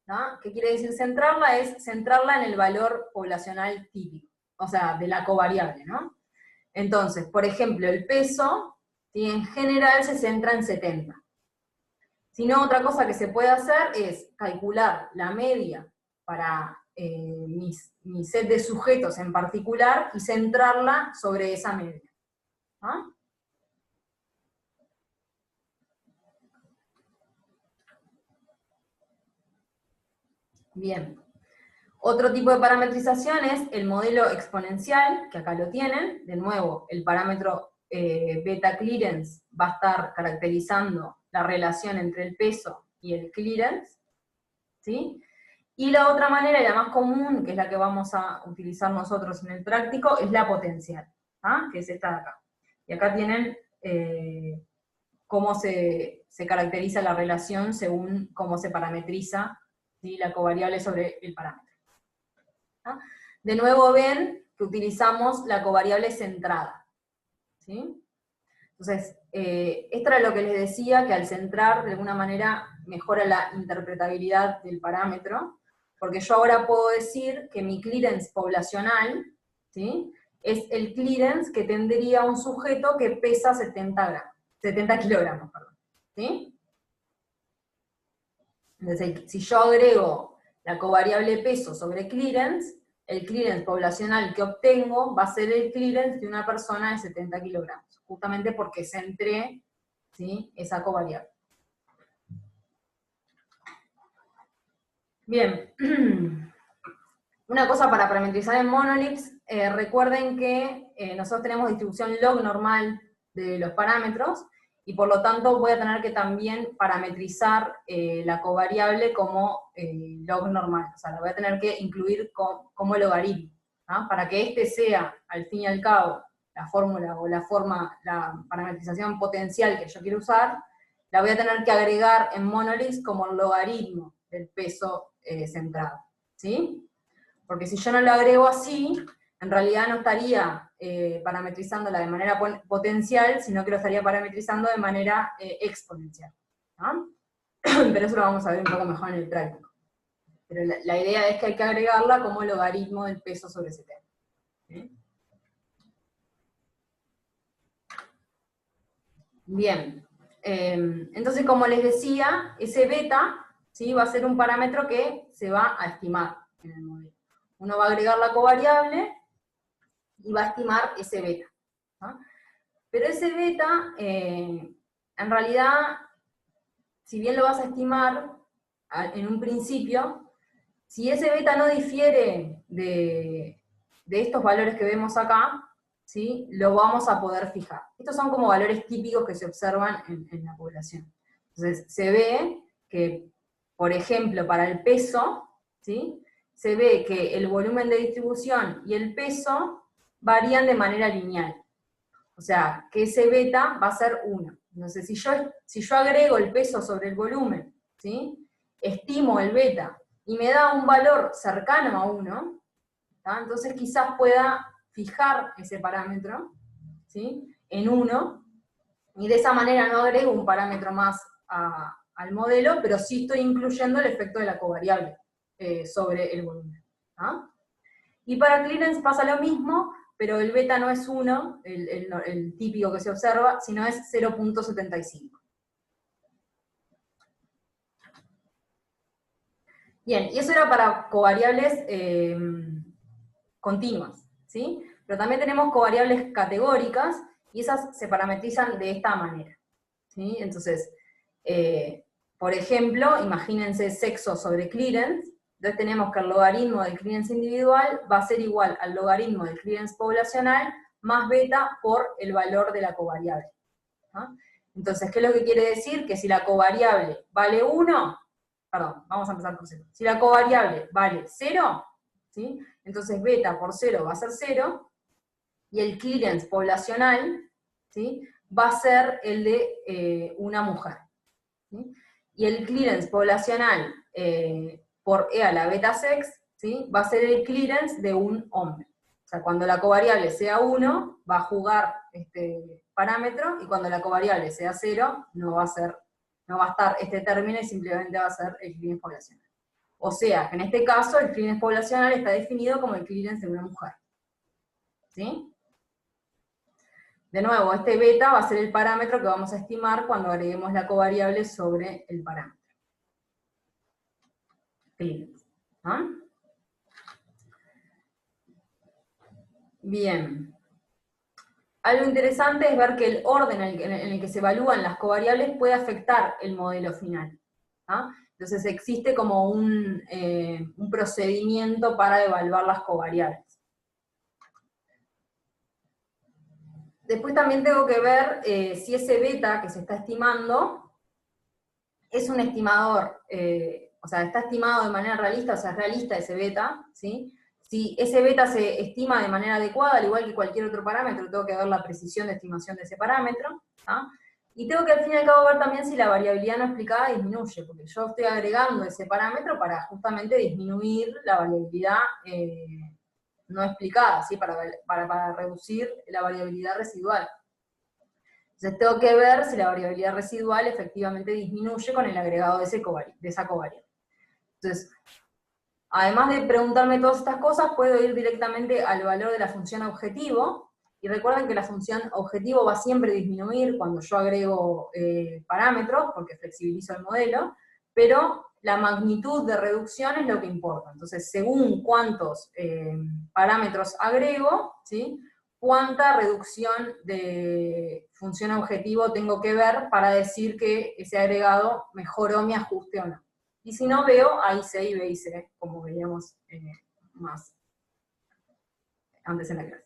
S1: ¿no? ¿Qué quiere decir centrarla? Es centrarla en el valor poblacional típico, o sea, de la covariable, ¿no? Entonces, por ejemplo, el peso, ¿sí? En general se centra en 70. Si no, otra cosa que se puede hacer es calcular la media para mi set de sujetos en particular y centrarla sobre esa media. ¿Ah? Bien. Otro tipo de parametrización es el modelo exponencial, que acá lo tienen. De nuevo, el parámetro beta clearance va a estar caracterizando la relación entre el peso y el clearance, ¿sí? Y la otra manera, y la más común, que es la que vamos a utilizar nosotros en el práctico, es la potencial, ¿ah? Que es esta de acá. Y acá tienen cómo se caracteriza la relación según cómo se parametriza, ¿sí? La covariable sobre el parámetro. ¿Ah? De nuevo ven que utilizamos la covariable centrada, ¿sí? Entonces, esto era lo que les decía, que al centrar de alguna manera mejora la interpretabilidad del parámetro, porque yo ahora puedo decir que mi clearance poblacional, ¿sí? Es el clearance que tendría un sujeto que pesa 70 kilogramos, ¿sí? Entonces, si yo agrego la covariable peso sobre clearance, el clearance poblacional que obtengo va a ser el clearance de una persona de 70 kilogramos, justamente porque centré, ¿sí? Esa covariable. Bien, una cosa para parametrizar en monoliths, recuerden que nosotros tenemos distribución log normal de los parámetros, y por lo tanto voy a tener que también parametrizar la covariable como log normal, o sea, la voy a tener que incluir como logaritmo, ¿no? Para que este sea, al fin y al cabo, la fórmula o la parametrización potencial que yo quiero usar, la voy a tener que agregar en monoliths como logaritmo del peso centrado, ¿sí? Porque si yo no lo agrego así, en realidad no estaría parametrizándola de manera potencial, sino que lo estaría parametrizando de manera exponencial. ¿No? Pero eso lo vamos a ver un poco mejor en el práctico. Pero la idea es que hay que agregarla como logaritmo del peso sobre ese tema. ¿Sí? Bien. Entonces, como les decía, ese beta, ¿sí?, va a ser un parámetro que se va a estimar en el modelo. Uno va a agregar la covariable y va a estimar ese beta. ¿No? Pero ese beta, en realidad, si bien lo vas a estimar en un principio, si ese beta no difiere de estos valores que vemos acá, ¿sí?, lo vamos a poder fijar. Estos son como valores típicos que se observan en la población. Entonces, se ve que, por ejemplo, para el peso, ¿sí?, se ve que el volumen de distribución y el peso varían de manera lineal. O sea, que ese beta va a ser 1. Entonces, si yo agrego el peso sobre el volumen, ¿sí?, estimo el beta, y me da un valor cercano a 1, ¿tá?, entonces quizás pueda fijar ese parámetro, ¿sí?, en 1, y de esa manera no agrego un parámetro más al modelo, pero sí estoy incluyendo el efecto de la covariable sobre el volumen. ¿Tá? Y para clearance pasa lo mismo, pero el beta no es 1, el típico que se observa, sino es 0.75. Bien, y eso era para covariables continuas, ¿sí? Pero también tenemos covariables categóricas, y esas se parametrizan de esta manera, ¿sí? Entonces, por ejemplo, imagínense sexo sobre clearance. Entonces tenemos que el logaritmo del clearance individual va a ser igual al logaritmo del clearance poblacional más beta por el valor de la covariable. ¿No? Entonces, ¿qué es lo que quiere decir? Que si la covariable vale 1, perdón, vamos a empezar por 0. Si la covariable vale 0, ¿sí?, entonces beta por 0 va a ser 0, y el clearance poblacional, ¿sí?, va a ser el de una mujer. ¿Sí? Y el clearance poblacional por E a la beta sex, ¿sí?, va a ser el clearance de un hombre. O sea, cuando la covariable sea 1, va a jugar este parámetro, y cuando la covariable sea 0, no va a estar este término, y simplemente va a ser el clearance poblacional. O sea, que en este caso el clearance poblacional está definido como el clearance de una mujer. ¿Sí? De nuevo, este beta va a ser el parámetro que vamos a estimar cuando agreguemos la covariable sobre el parámetro. ¿No? Bien. Algo interesante es ver que el orden en el que se evalúan las covariables puede afectar el modelo final. ¿No? Entonces existe como un procedimiento para evaluar las covariables. Después también tengo que ver si ese beta que se está estimando es un estimador, o sea, está estimado de manera realista, o sea, es realista ese beta, ¿sí? Si ese beta se estima de manera adecuada, al igual que cualquier otro parámetro, tengo que ver la precisión de estimación de ese parámetro, ¿ah? Y tengo que al fin y al cabo ver también si la variabilidad no explicada disminuye, porque yo estoy agregando ese parámetro para justamente disminuir la variabilidad no explicada, ¿sí? Para reducir la variabilidad residual. Entonces tengo que ver si la variabilidad residual efectivamente disminuye con el agregado de esa covariable. Entonces, además de preguntarme todas estas cosas, puedo ir directamente al valor de la función objetivo, y recuerden que la función objetivo va siempre a disminuir cuando yo agrego parámetros, porque flexibilizo el modelo, pero la magnitud de reducción es lo que importa. Entonces, según cuántos parámetros agrego, ¿sí?, cuánta reducción de función objetivo tengo que ver para decir que ese agregado mejoró mi ajuste o no. Y si no veo A y C y B y C, como veíamos más antes en la clase.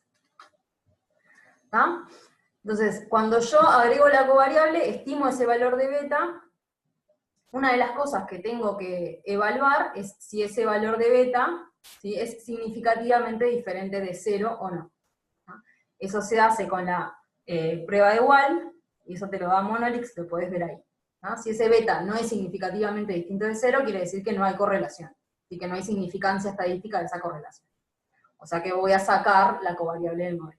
S1: ¿Tá? Entonces, cuando yo agrego la covariable, estimo ese valor de beta, una de las cosas que tengo que evaluar es si ese valor de beta, ¿sí?, es significativamente diferente de 0 o no. Eso se hace con la prueba de Wald, y eso te lo da Monolix, lo podés ver ahí. ¿No? Si ese beta no es significativamente distinto de 0, quiere decir que no hay correlación. así que no hay significancia estadística de esa correlación. O sea que voy a sacar la covariable del modelo.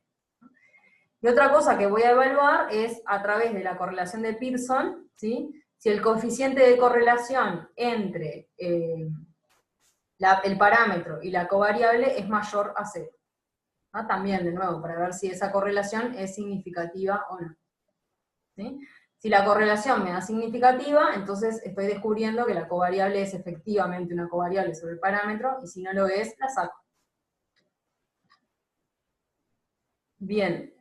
S1: Y otra cosa que voy a evaluar es a través de la correlación de Pearson, ¿sí? Si el coeficiente de correlación entre el parámetro y la covariable es mayor a 0. ¿Ah? También, de nuevo, para ver si esa correlación es significativa o no. ¿Sí? Si la correlación me da significativa, entonces estoy descubriendo que la covariable es efectivamente una covariable sobre el parámetro, y si no lo es, la saco. Bien.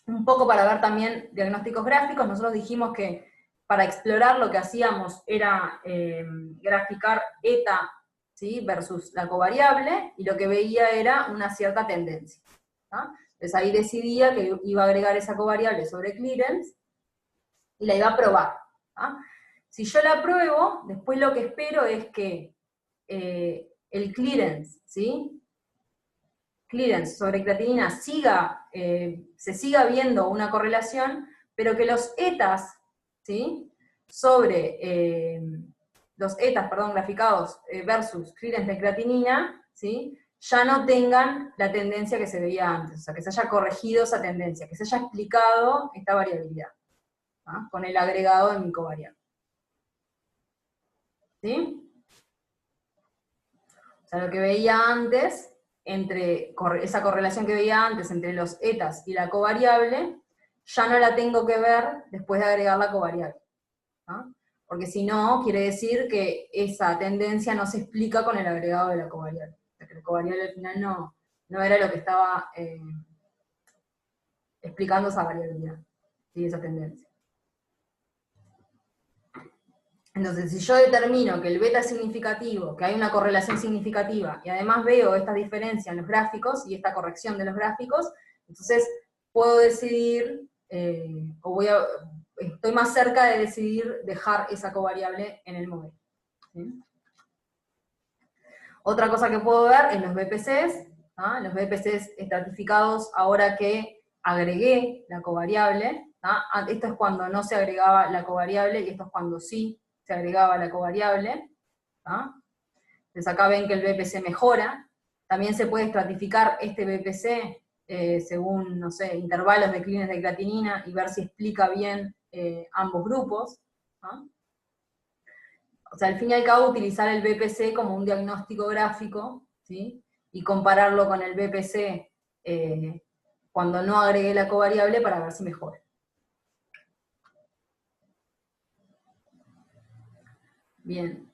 S1: Un poco para ver también diagnósticos gráficos, nosotros dijimos que para explorar lo que hacíamos era graficar eta, ¿sí? Versus la covariable, y lo que veía era una cierta tendencia. ¿Ah? Entonces ahí decidía que iba a agregar esa covariable sobre clearance, y la iba a probar. ¿Ah? Si yo la pruebo, después lo que espero es que el clearance, ¿sí? Clearance sobre creatinina se siga viendo una correlación, pero que los etas, ¿sí? Sobre los etas, perdón, graficados versus clearance de creatinina, ¿sí? Ya no tengan la tendencia que se veía antes, o sea, que se haya corregido esa tendencia, que se haya explicado esta variabilidad, ¿ah? Con el agregado de mi covariable. ¿Sí? O sea, lo que veía antes, esa correlación que veía antes entre los etas y la covariable, ya no la tengo que ver después de agregar la covariable. ¿No? Porque si no, quiere decir que esa tendencia no se explica con el agregado de la covariable. O sea, que la covariable al final no era lo que estaba explicando esa variabilidad, ¿sí? Esa tendencia. Entonces, si yo determino que el beta es significativo, que hay una correlación significativa, y además veo esta diferencia en los gráficos y esta corrección de los gráficos, entonces puedo decidir, estoy más cerca de decidir dejar esa covariable en el modelo. ¿Sí? Otra cosa que puedo ver es los BPCs, ¿ah? Los BPCs estratificados ahora que agregué la covariable, ¿ah? Esto es cuando no se agregaba la covariable, y esto es cuando sí se agregaba la covariable. ¿Ah? Entonces acá ven que el BPC mejora. También se puede estratificar este BPC según, no sé, intervalos de clearance de creatinina, y ver si explica bien ambos grupos. ¿Ah? O sea, al fin y al cabo, utilizar el BPC como un diagnóstico gráfico, ¿sí? Y compararlo con el BPC cuando no agregué la covariable para ver si mejora. Bien,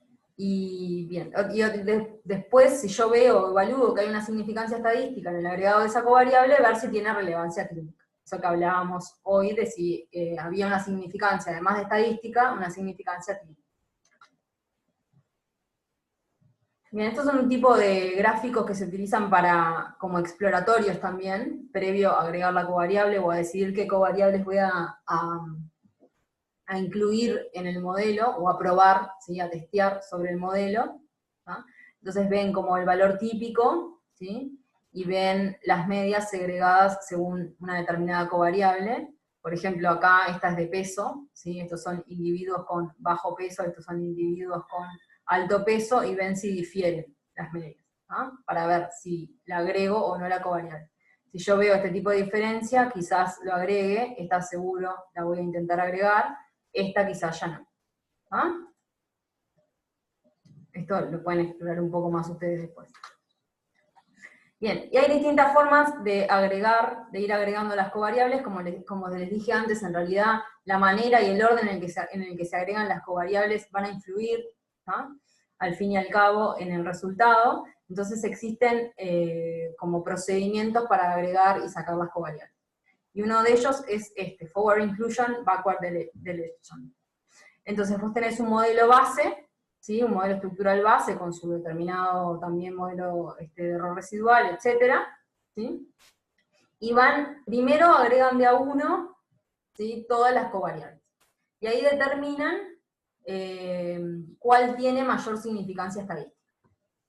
S1: después, si yo veo o evalúo que hay una significancia estadística en el agregado de esa covariable, ver si tiene relevancia clínica. Eso que hablábamos hoy de si había una significancia, además de estadística, una significancia clínica. Bien, estos son un tipo de gráficos que se utilizan como exploratorios también, previo a agregar la covariable o a decidir qué covariables voy a incluir en el modelo, o a probar, ¿sí? A testear sobre el modelo. ¿Ah? Entonces ven como el valor típico, ¿sí? Y ven las medias segregadas según una determinada covariable. Por ejemplo, acá esta es de peso, ¿sí? Estos son individuos con bajo peso, estos son individuos con alto peso, y ven si difieren las medias, ¿ah? Para ver si la agrego o no la covariable. Si yo veo este tipo de diferencia, quizás lo agregue, esta seguro la voy a intentar agregar, esta quizás ya no. ¿Ah? Esto lo pueden explorar un poco más ustedes después. Bien, y hay distintas formas de ir agregando las covariables, como les dije antes, en realidad la manera y el orden en el que se agregan las covariables van a influir, ¿ah? Al fin y al cabo, en el resultado. Entonces existen como procedimientos para agregar y sacar las covariables. Y uno de ellos es este, Forward Inclusion, Backward Deletion. Entonces vos tenés un modelo base, ¿sí? Un modelo estructural base con su determinado también modelo de error residual, etc. ¿Sí? Y primero agregan de a uno, ¿sí? Todas las covariables. Y ahí determinan cuál tiene mayor significancia estadística.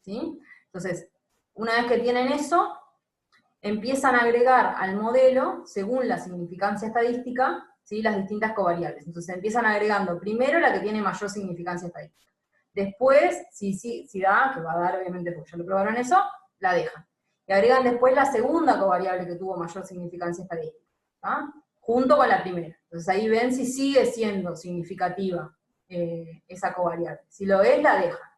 S1: ¿Sí? Entonces, una vez que tienen eso, empiezan a agregar al modelo, según la significancia estadística, ¿sí? Las distintas covariables. Entonces empiezan agregando primero la que tiene mayor significancia estadística. Después, si da, que va a dar obviamente porque ya lo probaron eso, la dejan. Y agregan después la segunda covariable que tuvo mayor significancia estadística, ¿tá? Junto con la primera. Entonces ahí ven si sigue siendo significativa esa covariable. Si lo es, la dejan.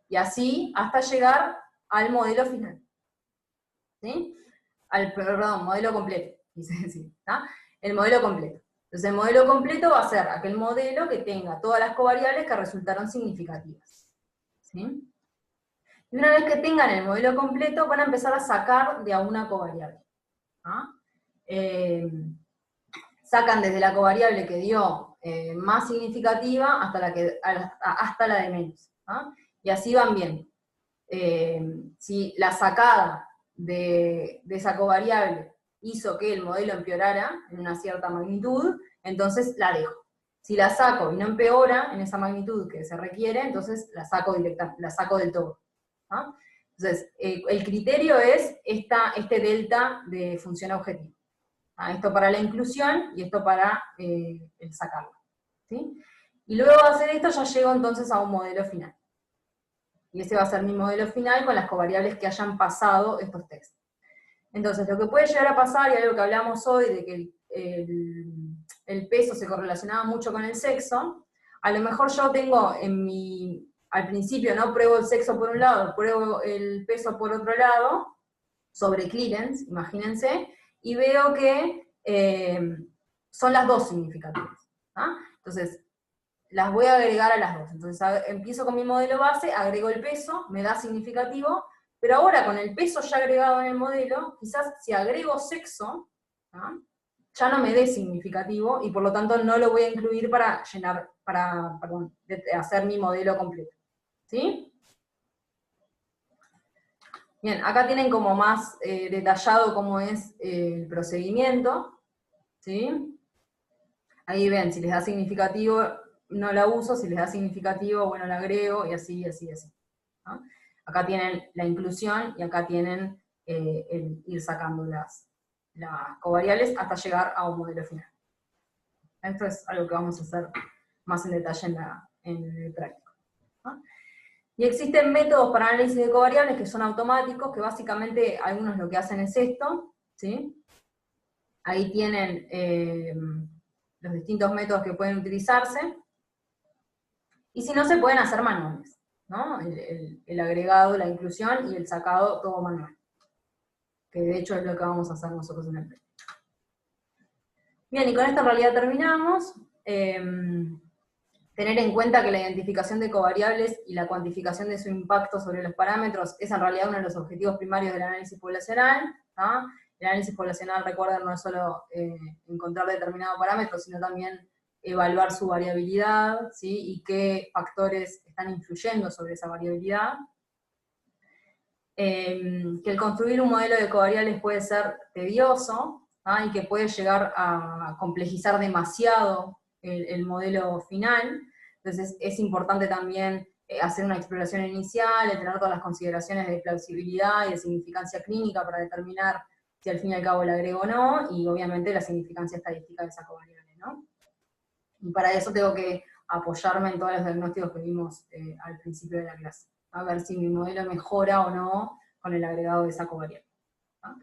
S1: Y así hasta llegar al modelo final. ¿Sí? Perdón, modelo completo, quise decir, ¿tá? El modelo completo. Entonces el modelo completo va a ser aquel modelo que tenga todas las covariables que resultaron significativas. ¿Sí? Y una vez que tengan el modelo completo, van a empezar a sacar de a una covariable. ¿Ah? Sacan desde la covariable que dio más significativa hasta la de menos. ¿Ah? Y así van viendo. Si la sacada de esa covariable hizo que el modelo empeorara en una cierta magnitud, entonces la dejo. Si la saco y no empeora en esa magnitud que se requiere, entonces la saco del todo. ¿Ah? Entonces, el criterio es este delta de función objetivo. ¿Ah? Esto para la inclusión y esto para el sacarlo. ¿Sí? Y luego de hacer esto ya llego entonces a un modelo final. Y ese va a ser mi modelo final con las covariables que hayan pasado estos textos. Entonces, lo que puede llegar a pasar, y algo que hablamos hoy, de que el peso se correlacionaba mucho con el sexo, a lo mejor yo tengo al principio, ¿no? Pruebo el sexo por un lado, pruebo el peso por otro lado, sobre clearance, imagínense, y veo que son las dos significativas. ¿Ah? Entonces, las voy a agregar a las dos. Entonces empiezo con mi modelo base, agrego el peso, me da significativo, pero ahora con el peso ya agregado en el modelo, quizás si agrego sexo, ¿ah? Ya no me dé significativo, y por lo tanto no lo voy a incluir para hacer mi modelo completo. ¿Sí? Bien, acá tienen como más detallado cómo es el procedimiento. ¿Sí? Ahí ven, si les da significativo, no la uso, si les da significativo, bueno, la agrego, y así, así, así. ¿No? Acá tienen la inclusión, y acá tienen el ir sacando las covariables hasta llegar a un modelo final. Esto es algo que vamos a hacer más en detalle en el práctico. ¿No? Y existen métodos para análisis de covariables que son automáticos, que básicamente algunos lo que hacen es esto, ¿sí? Ahí tienen los distintos métodos que pueden utilizarse, y si no, se pueden hacer manuales, ¿no? El agregado, la inclusión y el sacado, todo manual. Que de hecho es lo que vamos a hacer nosotros en el proyecto. Bien, y con esto en realidad terminamos. Tener en cuenta que la identificación de covariables y la cuantificación de su impacto sobre los parámetros es en realidad uno de los objetivos primarios del análisis poblacional. ¿Ah? El análisis poblacional, recuerden, no es solo encontrar determinado parámetro, sino también evaluar su variabilidad, ¿sí? Y qué factores están influyendo sobre esa variabilidad. Que el construir un modelo de covariables puede ser tedioso, ¿ah? Y que puede llegar a complejizar demasiado el modelo final. Entonces es importante también hacer una exploración inicial, tener todas las consideraciones de plausibilidad y de significancia clínica para determinar si al fin y al cabo la agrego o no, y obviamente la significancia estadística de esa covariable, ¿no? Y para eso tengo que apoyarme en todos los diagnósticos que vimos al principio de la clase, a ver si mi modelo mejora o no con el agregado de esa covariable. ¿No?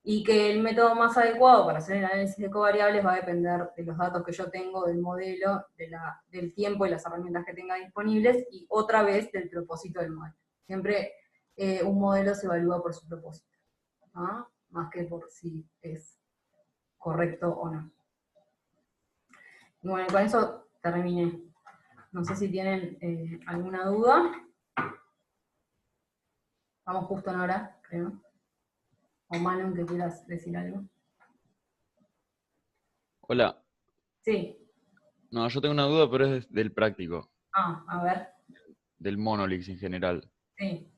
S1: Y que el método más adecuado para hacer el análisis de covariables va a depender de los datos que yo tengo, del modelo, del tiempo y las herramientas que tenga disponibles, y otra vez del propósito del modelo. Siempre un modelo se evalúa por su propósito, ¿no? Más que por si es correcto o no. Bueno, con eso terminé. No sé si tienen alguna duda. Vamos justo en hora, creo. O Manu, que quieras decir algo.
S4: Hola.
S1: Sí.
S4: No, yo tengo una duda, pero es del práctico.
S1: Ah, a ver.
S4: Del Monolix en general.
S1: Sí.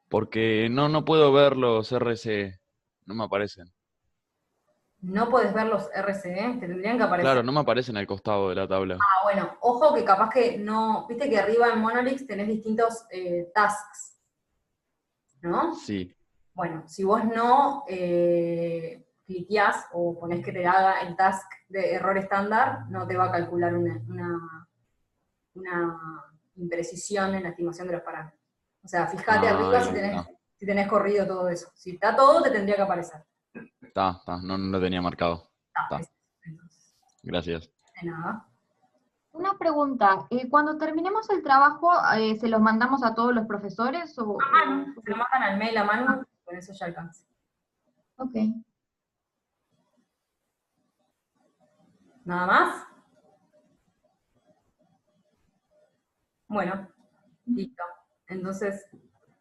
S4: Porque no puedo ver los RCE. No me aparecen.
S1: No podés ver los RCE, te tendrían que aparecer.
S4: Claro, no me aparecen al costado de la tabla.
S1: Ah, bueno, ojo que capaz que no. Viste que arriba en Monolix tenés distintos tasks, ¿no?
S4: Sí.
S1: Bueno, si vos no cliqueás o ponés que te haga el task de error estándar, no te va a calcular imprecisión en la estimación de los parámetros. O sea, fíjate arriba
S4: ahí
S1: si tenés corrido todo eso. Si está todo, te tendría que aparecer.
S4: está, no lo tenía marcado.
S1: Está,
S4: Está.
S1: entonces,
S4: Gracias.
S1: de nada.
S3: Una pregunta, cuando terminemos el trabajo, ¿se los mandamos a todos los profesores?
S1: Se lo mandan al mail a Manu, con eso ya alcanza.
S3: Ok.
S1: ¿Nada más? Bueno, listo. Entonces,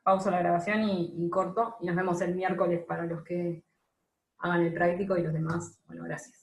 S1: pauso la grabación y corto, y nos vemos el miércoles para los que hagan el práctico y los demás. Bueno, gracias.